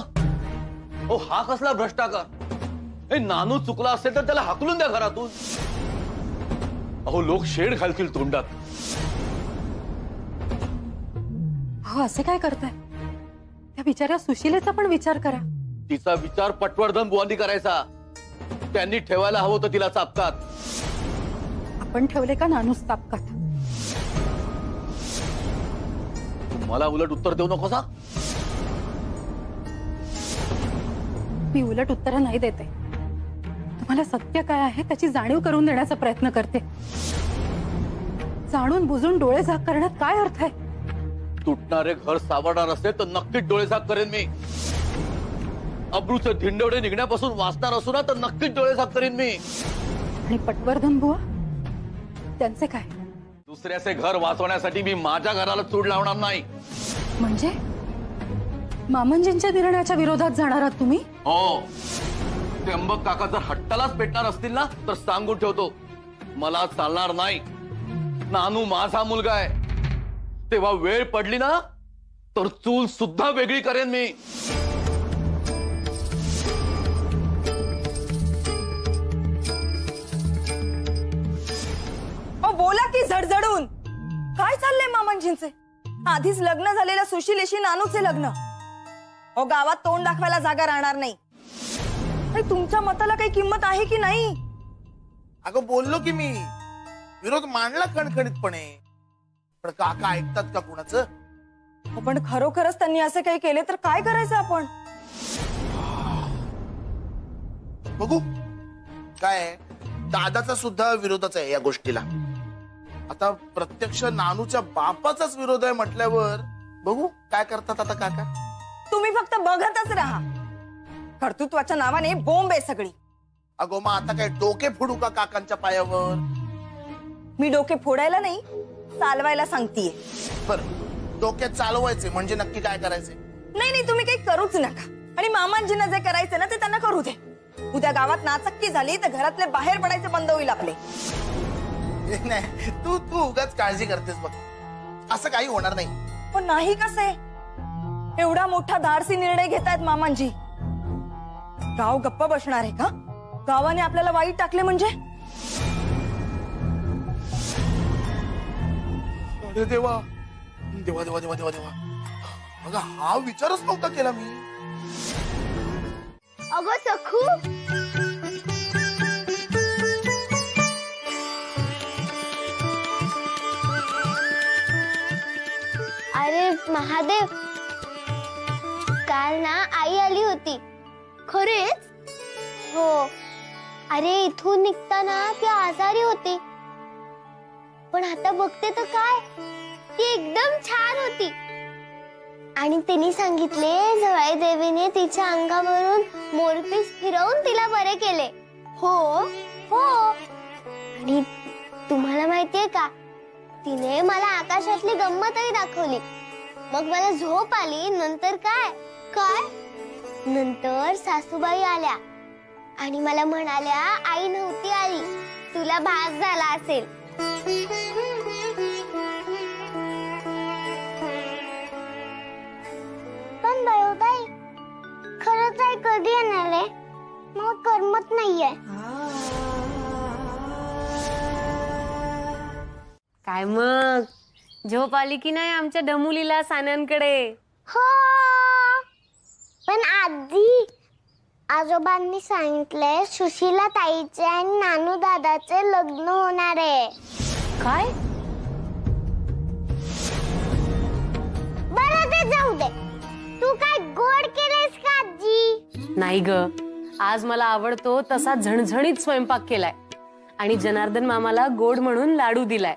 ओ, हा कसला भ्रष्टाचार? हे नानू चुकला असेल तर त्याला हाकलून द्या घरातून. अहो, लोक शेड घालतील तोंडात. अहो, असे काय करताय? त्या बिचाऱ्या सुशीलेचा पण विचार करा. तिचा विचार पटवर्धन बुवांनी करायचा. त्यांनी ठेवायला हवं होतं तिला चापकात. आपण ठेवले का नानूस तापकात? मला उलट उत्तर देऊ नकोसा. मी उलट उत्तर नाही देते. तुम्हाला सत्य काय आहे त्याची जाणीव करून देण्याचा प्रयत्न करते. जाणून बुजून डोळे झाक करण्यात काय अर्थ आहे? तुटणारे घर सावरणार असेल तर नक्कीच डोळे झाक करेन मी. अब्रूचे धिंडवडे निघण्यापासून वाचणार असू ना तर नक्कीच डोळे साफ करीन मी. आणि पटवर्धन बुवा त्यांचे काय? दुसऱ्याचे घर वाचवण्यासाठी मी माझ्या घराला चूड लावणार नाही. म्हणजे मामनजींच्या निर्णयाच्या विरोधात जाणार आहात तुम्ही? हो, त्र्यंबक काका जर हट्टालाच पेटणार असतील ना तर सांगून ठेवतो, मला चालणार नाही. नानू माझा मुलगा आहे, तेव्हा वेळ पडली ना तर चूल सुद्धा वेगळी करेन मी. बोला की झडझडून. काय चाललंय मामांजींचे? आधीच लग्न झालेल्या सुशीलेशी नानूचे लग्न. गावात तोंड दाखवायला जागा राहणार नाही. आणि तुमच्या मताला काही किंमत आहे की नाही? अगं बोललो की मी, विरोध मांडला कणखणीतपणे, पण काका ऐकतात का कुणाचं? पण खरोखरच त्यांनी असे काही केले तर काय करायचं आपण? बघू काय, दादाचा सुद्धा विरोधच आहे या गोष्टीला. आता प्रत्यक्ष नानूच्या बापाचाच विरोध आहे म्हटल्यावर बघू काय करतात आता काका. तुम्ही फक्त बघतच राहा. कर्तृत्वाच्या नावाने बोंब आहे सगळी. अगो मग आता काय डोके फोडू का काकांच्या पायावर? मी डोके फोडायला नाही, चालवायला सांगतीये. बरं, डोके चालवायचे म्हणजे नक्की काय करायचे? नाही नाही, तुम्ही काही करूच नका. आणि मामांजींना जे करायचे ना ते त्यांना करू दे. उद्या गावात नाचक्की झाली तर घरातले बाहेर पडायचे बंद होईल आपले. नाही, तू उगाच काळजी करतेस बघ. असं काही होणार नाही. पण नाही कसे? एवढा मोठा धाडसी निर्णय घेतायत मामांजी. गाव गप्प बसणार आहे का? गावाने आपल्याला वाईट टाकले म्हणजे? अरे देवा देवा देवा देवा देवा देवा, अगं हा विचारच नव्हता केला मी. अगं सखू, अरे महादेव, काल ना आई आली होती. खरेच? हो. अरे इथून निघताना ती आजारी होती, पण आता बघते तर काय, ती एकदम छान होती. आणि तिने सांगितले जवाई देवीने तिच्या अंगावरून मोरपीस फिरवून तिला बरे केले. हो हो. आणि तुम्हाला माहितीये का, तिने मला आकाशातली गंमतही दाखवली. मग मला झोप आली. नंतर काय काय नंतर सासूबाई आल्या आणि मला म्हणाल्या आई नव्हती आली, तुला भास झाला असेल. पण बाई, खरंच आई कधी येणार आहे? मग करमत नाहीये. काय मग, झोप आली की नाही आमच्या डमुलीला सान्यांकडे? हो, पण आधी आजोबांनी सांगितलंय सुशीला ताईचे आणि नानू दादाचे लग्न होणार आहे. काय? बरं ते जाऊ दे. तू काय गोड केलेस का आजी? नाही ग, आज मला आवडतो तसा झणझणीत स्वयंपाक केलाय आणि जनार्दन मामाला गोड म्हणून लाडू दिलाय.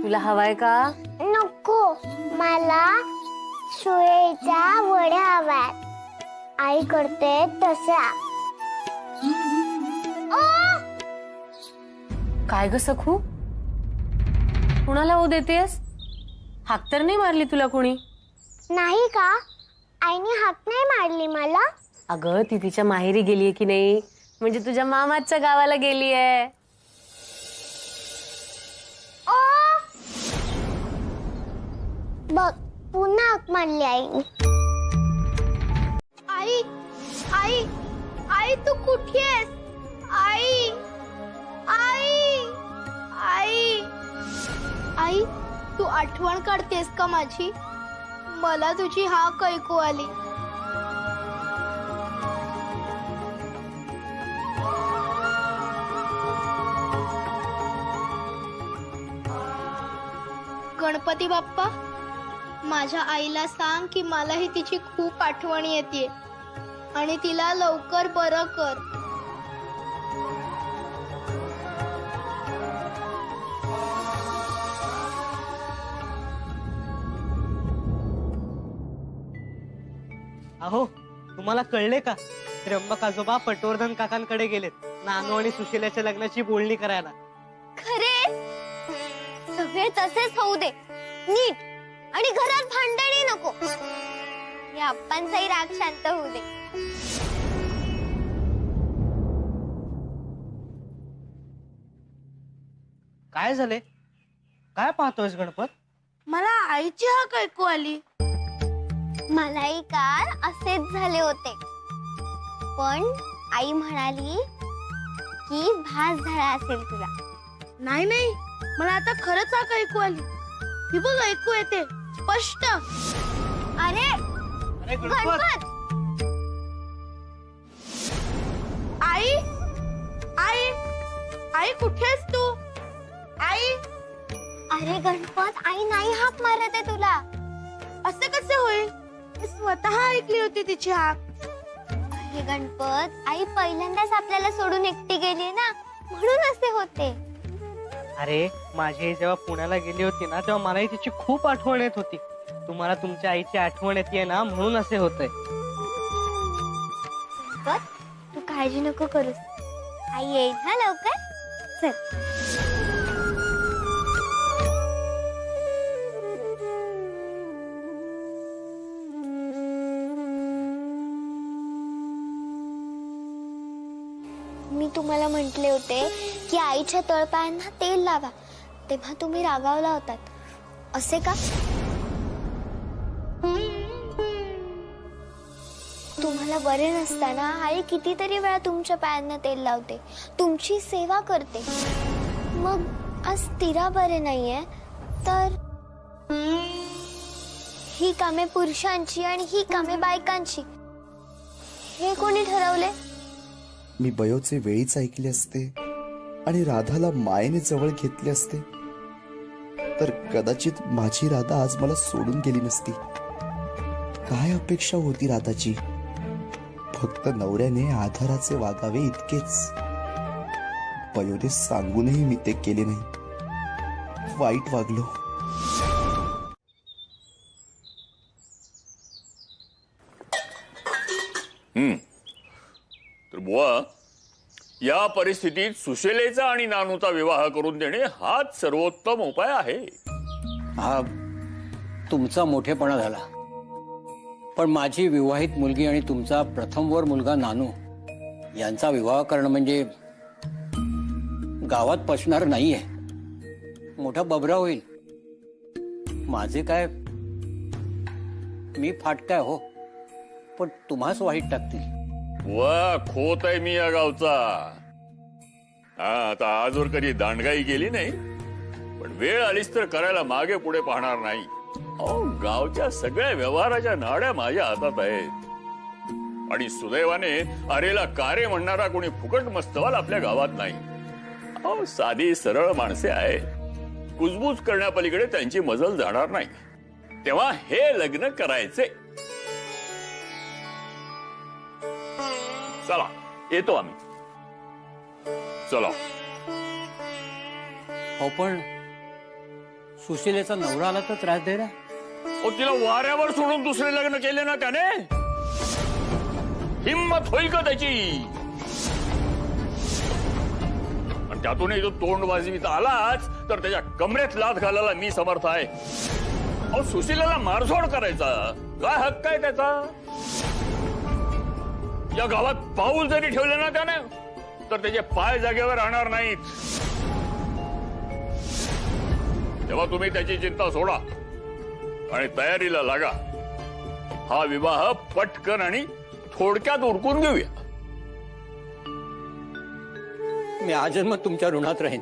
तुला हवाय का? नको, मला सोयीच्या वड्या हव्यात. आई करते तशा. काय ग सखू, कुणाला ओ देतेस? हाक तर नाही मारली तुला कोणी? नाही का, आईने हाक नाही मारली मला. अगं ती तिच्या माहेरी गेलीये की नाही, म्हणजे तुझ्या मामाच्या गावाला गेलीये. बघ, पुन्हा हाक मारली आईने. आई आई आई तू कुठे आहेस? आई आई आई आई, तू आठवण काढतेस का माझी? मला तुझी हाक ऐकू आली. गणपती बाप्पा, माझ्या आईला सांग की मलाही तिची खूप आठवण येते आणि तिला लवकर बरं कर. अहो, तुम्हाला कळले का? त्र्यंबक आजोबा पटवर्धन काकांकडे गेलेत नानू आणि सुशिलाच्या लग्नाची बोलणी करायला. खरे सगळे तसेच होऊ दे नीट, आणि घरात भांडणही नको. या आप्पांचाही राग शांत होऊ दे. काय झाले? काय पाहतोयस गणपत? मला आईची हाक ऐकू आली. मलाही काल असेच झाले होते, पण आई म्हणाली की भास झाला असेल तुला. नाही नाही, मला आता खरंच हाक ऐकू आली. ही बघ ऐकू येते स्पष्ट. अरे गणपत, आई आई आई कुठेस तू? आई. अरे गणपत, आई नाही हाक मारत आहे तुला. असे कसे होईल? मी स्वतः ऐकली होती तिची हाक. हे गणपत, आई पहिल्यांदाच आपल्याला सोडून एकटी गेली ना, म्हणून असे होते. अरे माझी आई जेव्हा पुण्याला गेली होती ना, तेव्हा मलाही तिची खूप आठवण येत होती. तुम्हाला तुमच्या आईची आठवण येते ना, म्हणून असे होतंय. गणपत, तू काळजी नको करूस, आई येईल ना लवकर. चल. मी तुम्हाला म्हटले होते की आईच्या तळपायांना तेल लावा, तेव्हा तुम्ही रागावला होतात. असे का? तुम्हाला बरे नसताना आई कितीतरी वेळा तुमच्या पायांना तेल लावते, तुमची सेवा करते. मग आज तिला बरे नाहीये तर ही कामे पुरुषांची आणि ही कामे बायकांची, हे कोणी ठरवले? मी बयोचे वेळीच ऐकले असते आणि राधाला मायेने जवळ घेतले असते तर कदाचित माझी राधा आज मला सोडून गेली नसती. काय अपेक्षा होती राधाची? फक्त नवऱ्याने आधाराचे वागावे इतकेच. बयोने सांगूनही मी ते केले नाही. वाईट वागलो. तर बुवा, या परिस्थितीत सुशेलेचा आणि नानूचा विवाह करून देणे हाच सर्वोत्तम उपाय आहे. हा तुमचा मोठेपणा झाला, पण माझी विवाहित मुलगी आणि तुमचा प्रथमवर मुलगा नानू यांचा विवाह करणं म्हणजे गावात पचणार नाहीये. मोठा बबरा होईल. माझे काय, मी फाटकाय हो, पण तुम्हाच वाईट टाकतील. वा, खोत आहे मी या गावचा. हा, आता आजवर कधी दांडगाई केली नाही, पण वेळ आलीच तर करायला मागे पुढे पाहणार नाही. अहो, गावच्या सगळ्या व्यवहाराच्या नाड्या माझ्या हातात आहेत आणि सुदैवाने अरेला कारे म्हणणारा कोणी फुकट मस्तवाल आपल्या गावात नाही. अहो, साधी सरळ माणसे आहेत. कुजबूज करण्यापलीकडे त्यांची मजल जाणार नाही. तेव्हा हे लग्न करायचे. चला, येतो आम्ही. चला. हो, पण सुशिलेचा नवरा आला तर त्रास दे ना. तिला वाऱ्यावर सोडून दुसरे लग्न केले ना त्याने, हिम्मत होईल का त्याची? आणि त्यातूनही तो तोंड वाजवीत आलाच तर त्याच्या कमरेत लाथ घालायला मी समर्थ आहे. अहो, सुशिलेला मारझोड करायचा काय हक्क आहे त्याचा? या गावात पाऊल जरी ठेवलं ना त्याने तर त्याचे पाय जागेवर राहणार नाहीत. तेव्हा तुम्ही त्याची चिंता सोडा आणि तयारीला लागा. हा विवाह पटकन आणि थोडक्यात उरकून घेऊया. मी आजन्म तुमच्या ऋणात राहीन.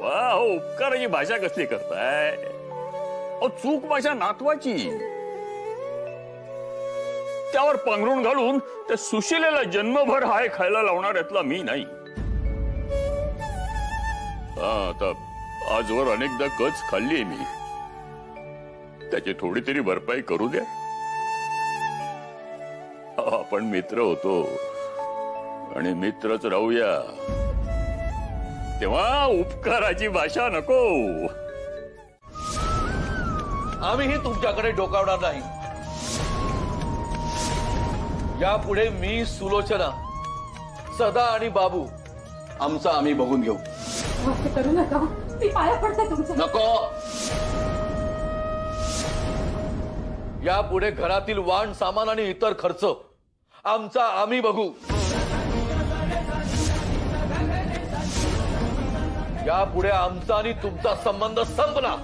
वा, हो, उपकाराची भाषा कसली करताय? अहो, चूक माझ्या नातवाची. त्यावर पांघरून घालून त्या सुशिलेला जन्मभर हाय खायला लावणार यातला मी नाही. आता आजवर अनेकदा कच खाल्ली मी. त्याची थोडी तरी भरपाई करू द्या. आपण मित्र होतो आणि मित्रच राहूया. तेव्हा उपकाराची भाषा नको. आम्हीही तुमच्याकडे डोकावणार नाही. यापुढे मी, सुलोचना, सदा आणि बाबू आमचा आम्ही बघून घेऊ. करू नका, मी पाया पडते तुमचं. नको. यापुढे घरातील वाण सामान आणि इतर खर्च आमचा आम्ही बघू. यापुढे आमचा आणि तुमचा संबंध संपला.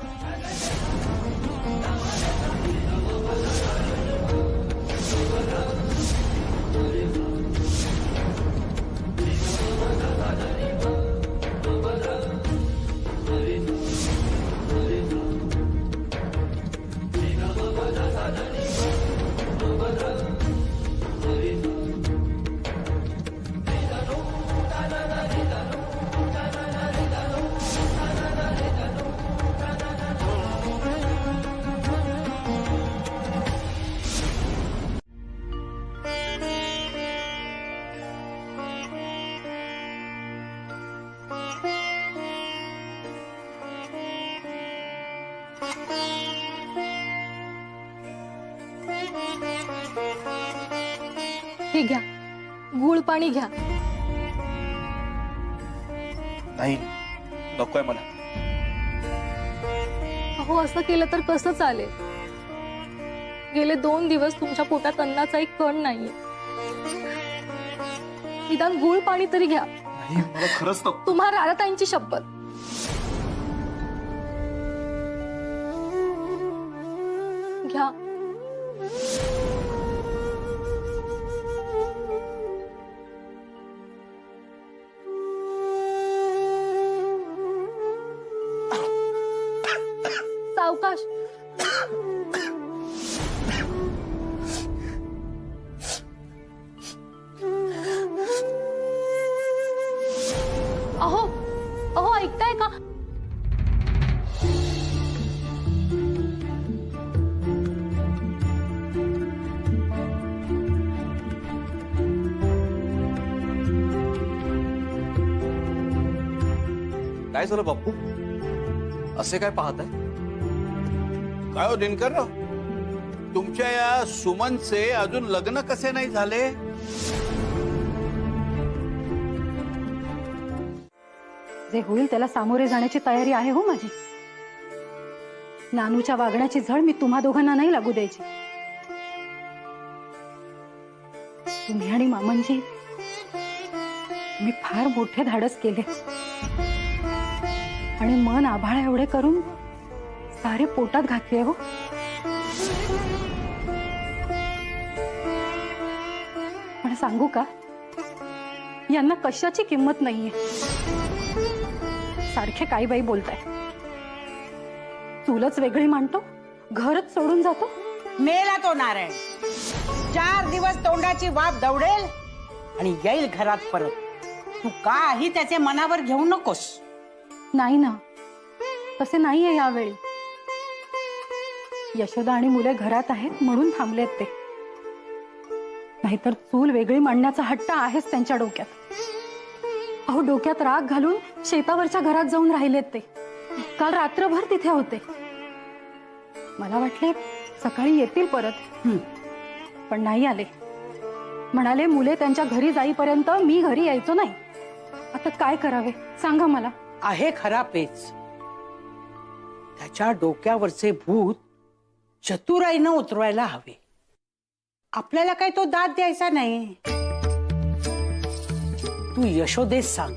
हे घ्या, गुळ पाणी घ्या. नाही, नकोय मला. अहो, असं केलं तर कसं चालेल? गेले 2 दिवस तुमच्या पोटात अन्नाचा एक कण नाहीये. निदान गुळ पाणी तरी घ्या. नाही, मला खरंच नको. तुम्हा राधाताईंची शपथ. घ्या. सावकाश. अहो अहो, ऐकताय का? काय झालं बाप्पू? असे काय पाहताय? काय हो दिनकर, तुमच्या या सुमनचे अजून लग्न कसे नाही झाले? जे होईल त्याला सामोरे जाण्याची तयारी आहे हो माझी. नानूच्या वागण्याची झळ मी तुम्हा दोघांना नाही लागू द्यायची. तुम्ही आणि मामांजी, मी फार मोठे धाडस केले आणि मन आभाळ एवढे करून सारे पोटात घातले हो. पण सांगू का, यांना कशाची किंमत नाहीये. सारखे काही बाई बोलताय. चूलच वेगळी मांडतो, घरच सोडून जातो. मेला तो नारायण. 4 दिवस तोंडाची वाफ दवडेल आणि येईल घरात परत. तू काही त्याचे मनावर घेऊ नकोस. नाही ना, तसे नाहीये यावेळी. यशोदा आणि मुले घरात आहेत म्हणून थांबलेत ते. नाहीतर चूल वेगळी मांडण्याचा हट्ट आहेच त्यांच्या डोक्यात. अहो, डोक्यात राग घालून शेतावरच्या घरात जाऊन राहिलेत ते. काल रात्रभर तिथे होते. मला वाटले सकाळी येतील परत, पण नाही आले. म्हणाले मुले त्यांच्या घरी जाईपर्यंत मी घरी यायचो नाही. आता काय करावे सांगा मला. आहे खरा पेच. त्याच्या डोक्यावरचे भूत चतुराईनं उतरवायला हवे. आपल्याला काय तो दाद द्यायचा नाही. तू यशोदेस सांग,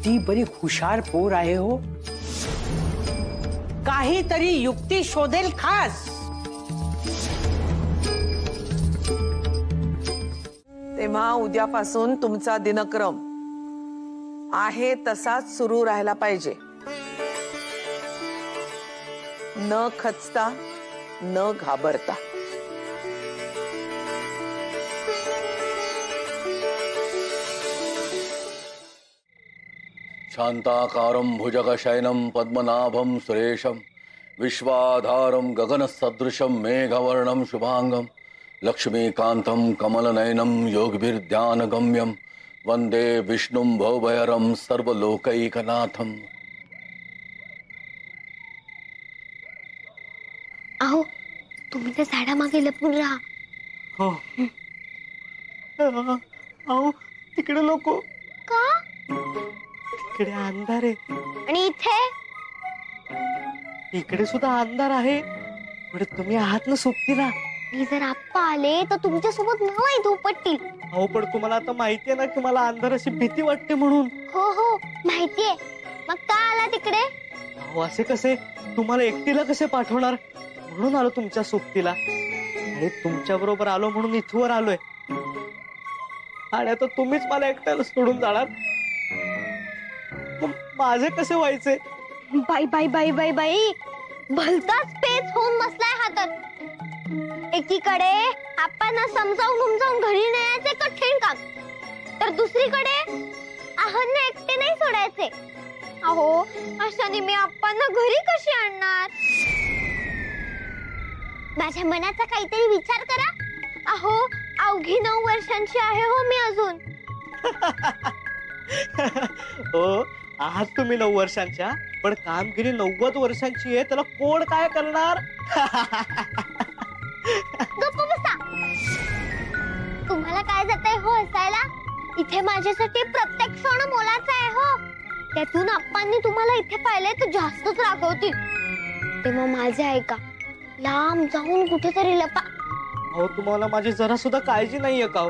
ती बरी हुशार पोर आहे हो. काहीतरी युक्ती शोधेल खास. तेव्हा उद्यापासून तुमचा दिनक्रम आहे तसाच सुरू राहायला पाहिजे. न खचता, न घाबरता. शांताकारं भुजगशयनं पद्मनाभं सुरेशं विश्वाधारं गगनसदृशं मेघवर्णं शुभांगं लक्ष्मीकान्तं कमलनयनं योगभिर्ध्यानगम्यं वंदे विष्णुं भवभयरं सर्वलोकैकनाथं. अहो, तुम्ही त्या झाडामागे लपून राहा. हो अहो तिकडे नको. का? तिकडे अंधार आहे आणि इथे इकडे सुद्धा अंधार आहे. पण तुम्ही आहात ना सोबतीला. मी जर आप्पा आले तर तुमच्या सोबत न माहित उपटतील. अहो पण तुम्हाला आता माहितीये ना की मला अंधाराची भीती वाटते म्हणून. हो हो माहितीये. मग का आला तिकडे? अहो असे कसे, तुम्हाला एकटीला कसे पाठवणार म्हणून आलो तुमच्या सोबतीला. आणि तुमच्या बरोबर आलो म्हणून इथवर आलोय. आणि आता तुम्हीच मला एकट्याला सोडून जाणार. मग माझे कसे व्हायचे? बाई बाई बाई बाई बाई भलताच पेच होऊन बसलाय हातात. एकीकडे आपण समजावून उमजावून घरी नेण्याचे कठीण काम, तर दुसरीकडे आहनने एकटे नाही सोडायचे. अहो अशाने मी आप्पांना घरी कशी आणणार? माझ्या मनाचा काहीतरी विचार करा. अहो अवघी 9 वर्षांची आहे हो मी अजून. हो आहात तुम्ही 9 वर्षांच्या, पण कामगिरी 90 वर्षांची आहे. त्याला कोण काय करणार? गप्प बसा. तुम्हाला काय जातंय हो हसायला? इथे माझ्यासाठी प्रत्येक क्षण मोलाचा आहे हो. त्यातून आप्पांनी तुम्हाला इथे पाहिले तर जास्तच रागवतील. तेव्हा माझे ऐका, लांब जाऊन कुठेतरी लपा. अहो तुम्हाला माझी जरा सुद्धा काळजी नाहीये का?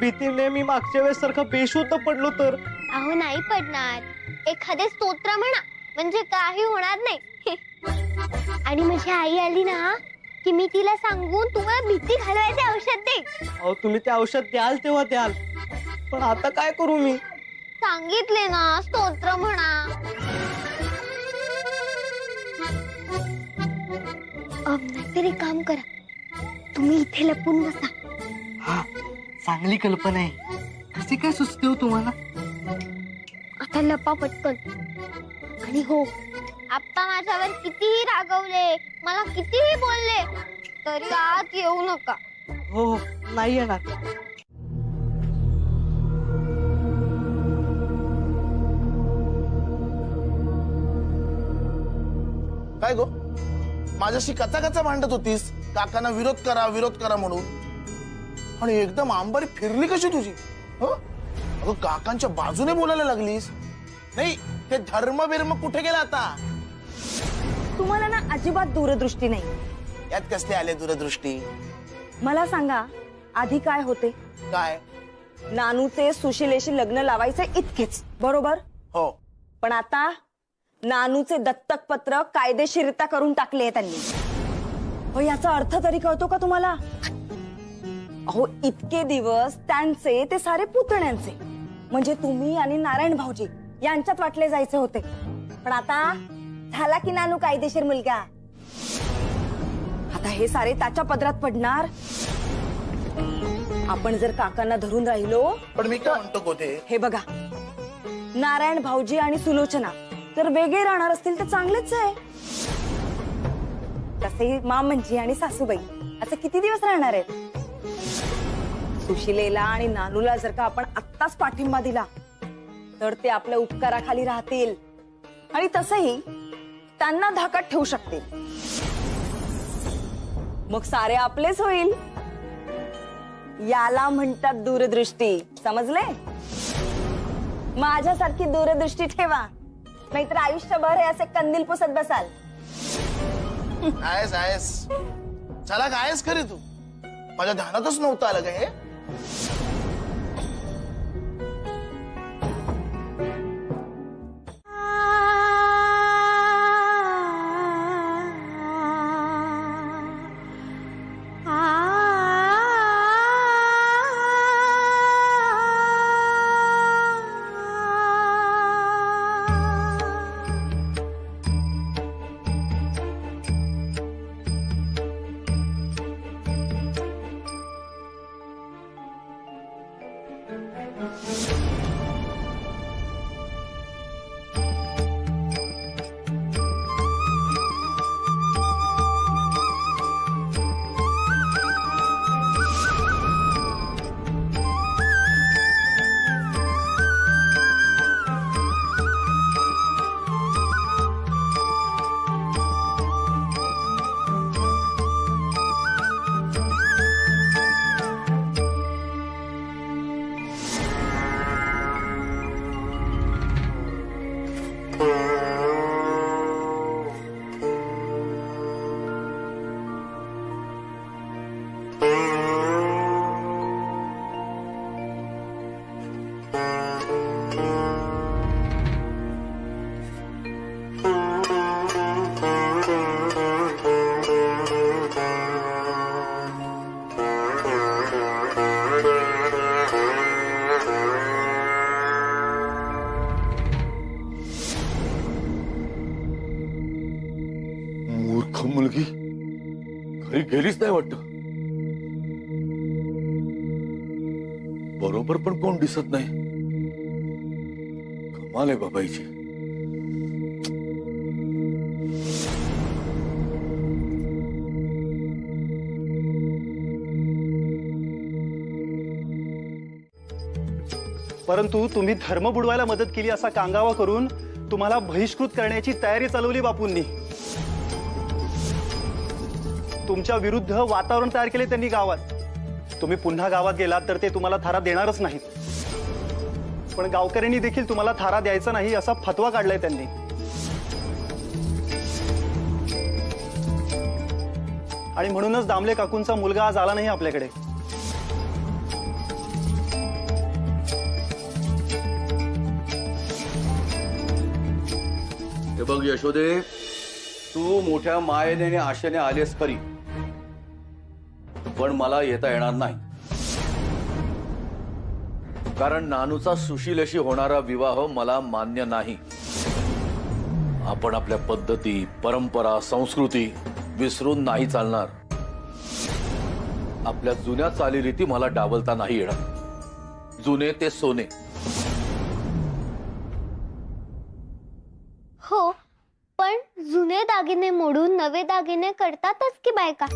भीतीने मी मागच्या वेळेस सारखं बेशुद्ध पडलो तर. अहो नाही पडणार. एखादे स्तोत्र म्हणा म्हणजे काही होणार नाही. आणि माझी आई आली ना की मी तिला सांगून तुम्हाला भीती घालवायचे औषध देईन. अहो तुम्ही ते औषध द्याल तेव्हा द्याल, पण आता काय करू मी? सांगितले ना स्तोत्र म्हणा. नाहीतरी काम करा, तुम्ही इथे लपून बसा. हा चांगली कल्पना आहे. कसे काय सुचते हो तुम्हाला? आता लपा पटकन. आणि हो आप्पा माझ्यावर कितीही रागवले, मला कितीही बोलले, तरी आत येऊ नका. हो नाही येणार. काय गो माझ्याशी कचा कचा भांडत होतीस, काकांना विरोध करा म्हणून, आणि एकदम आंबारी फिरली कशी तुझी? अगं काकांच्या बाजूने बोलायला लागलीस. नाही ते धर्म बिर्म कुठे गेला आता? तुम्हाला ना अजिबात दूरदृष्टी नाही. यात कसले आले दूरदृष्टी? मला सांगा आधी काय होते? काय? नानूचे सुशिलेशी लग्न लावायचे इतकेच, बरोबर? हो. पण आता नानूचे दत्तक पत्र कायदेशीरता करून टाकले त्यांनी. हो याचा अर्थ तरी कळतो का तुम्हाला? अहो इतके दिवस त्यांचे ते सारे पुतण्यांचे, म्हणजे तुम्ही आणि नारायण भाऊजी यांच्यात वाटले जायचे होते. पण आता झाला की नानू कायदेशीर मुलगा. आता हे सारे त्याच्या पदरात पडणार. आपण जर काकांना धरून राहिलो. पण मी काय म्हणतो गोते, हे बघा, नारायण भाऊजी आणि सुलोचना जर वेगळे राहणार असतील तर चांगलेच आहे. तसे मामंजी आणि सासूबाई आता किती दिवस राहणार आहेत? सुशिलेला आणि नानूला जर का आपण आत्ताच पाठिंबा दिला तर ते आपल्या उपकाराखाली राहतील आणि तसंही त्यांना धाकात ठेवू शकतील. मग सारे आपलेच होईल. याला म्हणतात दूरदृष्टी, समजले? माझ्यासारखी दूरदृष्टी ठेवा, नाहीतर आयुष्यभर हे असे कंदील पुसत बसाल. आहेस चला गायस खरी तू. माझ्या ध्यानातच नव्हतं आलं काय हे. मूर्ख मुलगी घरी गेलीच नाही वाटत. बरोबर पण कोण दिसत नाही. कमाल आहे बाबाईची. परंतु तुम्ही धर्म बुडवायला मदत केली असा कांगावा करून तुम्हाला बहिष्कृत करण्याची तयारी चालवली बापूंनी. तुमच्या विरुद्ध वातावरण तयार केले त्यांनी गावात. तुम्ही पुन्हा गावात गेलात तर ते तुम्हाला थारा देणारच नाहीत. पण गावकऱ्यांनी देखील तुम्हाला थारा द्यायचा नाही असा फतवा काढलाय त्यांनी. आणि म्हणूनच दामले काकूंचा मुलगा आज आला नाही आपल्याकडे. हे बघ यशोदे, तू मोठ्या मायेने आणि आशेने आलेस खरी, पण मला येता येणार नाही. कारण नानूचा सुशीलेशी होणारा विवाह मला मान्य नाही. आपण आपल्या पद्धती, परंपरा, संस्कृती विसरून नाही चालणार. आपल्या जुन्या चालीरीती मला डावलता नाही येणार. जुने ते सोने. हो, पण जुने दागिने मोडून नवे दागिने करतातच की बायका.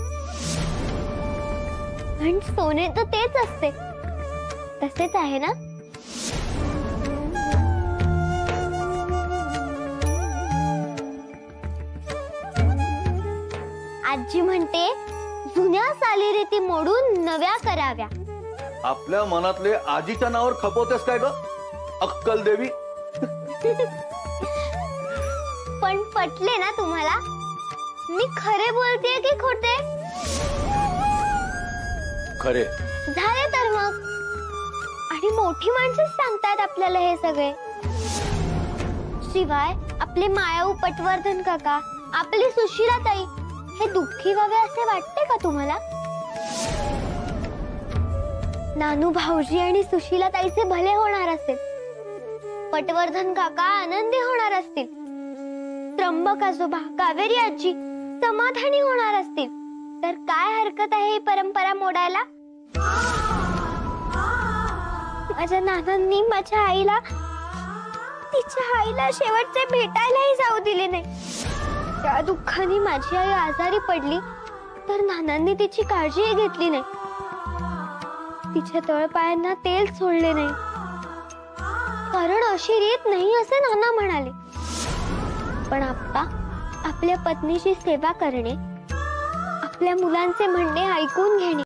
पण सोने तर तेच असते. तसेच आहे ना. आजी म्हणते जुन्या चालीरीती मोडून नव्या कराव्या. आपल्या मनातले आजीच्या नावावर खपवतेस काय ग अक्कल देवी? पण पटले ना तुम्हाला? मी खरे बोलतेय की खोटे? खरे. झाले तर मग. आणि मोठी माणसंच सांगतात आपल्याला हे सगळे. शिवाय आपले मायाऊ पटवर्धन काका, आपली सुशीलाताई हे दुःखी व्हावे असे वाटते का तुम्हाला? नानू भाऊजी आणि सुशीलाताईचे भले होणार असेल. पटवर्धन काका आनंदी होणार असतील. त्र्यंबक आजोबा, कावेरी आजी समाधानी होणार असतील. तर काय हरकत आहे ही परंपरा मोडायला? माझ्या नानांनी माझ्या आईला, तिच्या आईला शेवटचे भेटायलाही जाऊ दिले नाही. त्या दुःखाने माझी आई आजारी पडली तर नानांनी तिची काळजीही घेतली नाही. तिच्या तळपायांना तेल सोडले नाही. कारण अशी रीत नाही असे नाना म्हणाले. पण आप्पा आपल्या पत्नीची सेवा करणे, आपल्या मुलांचे म्हणणे ऐकून घेणे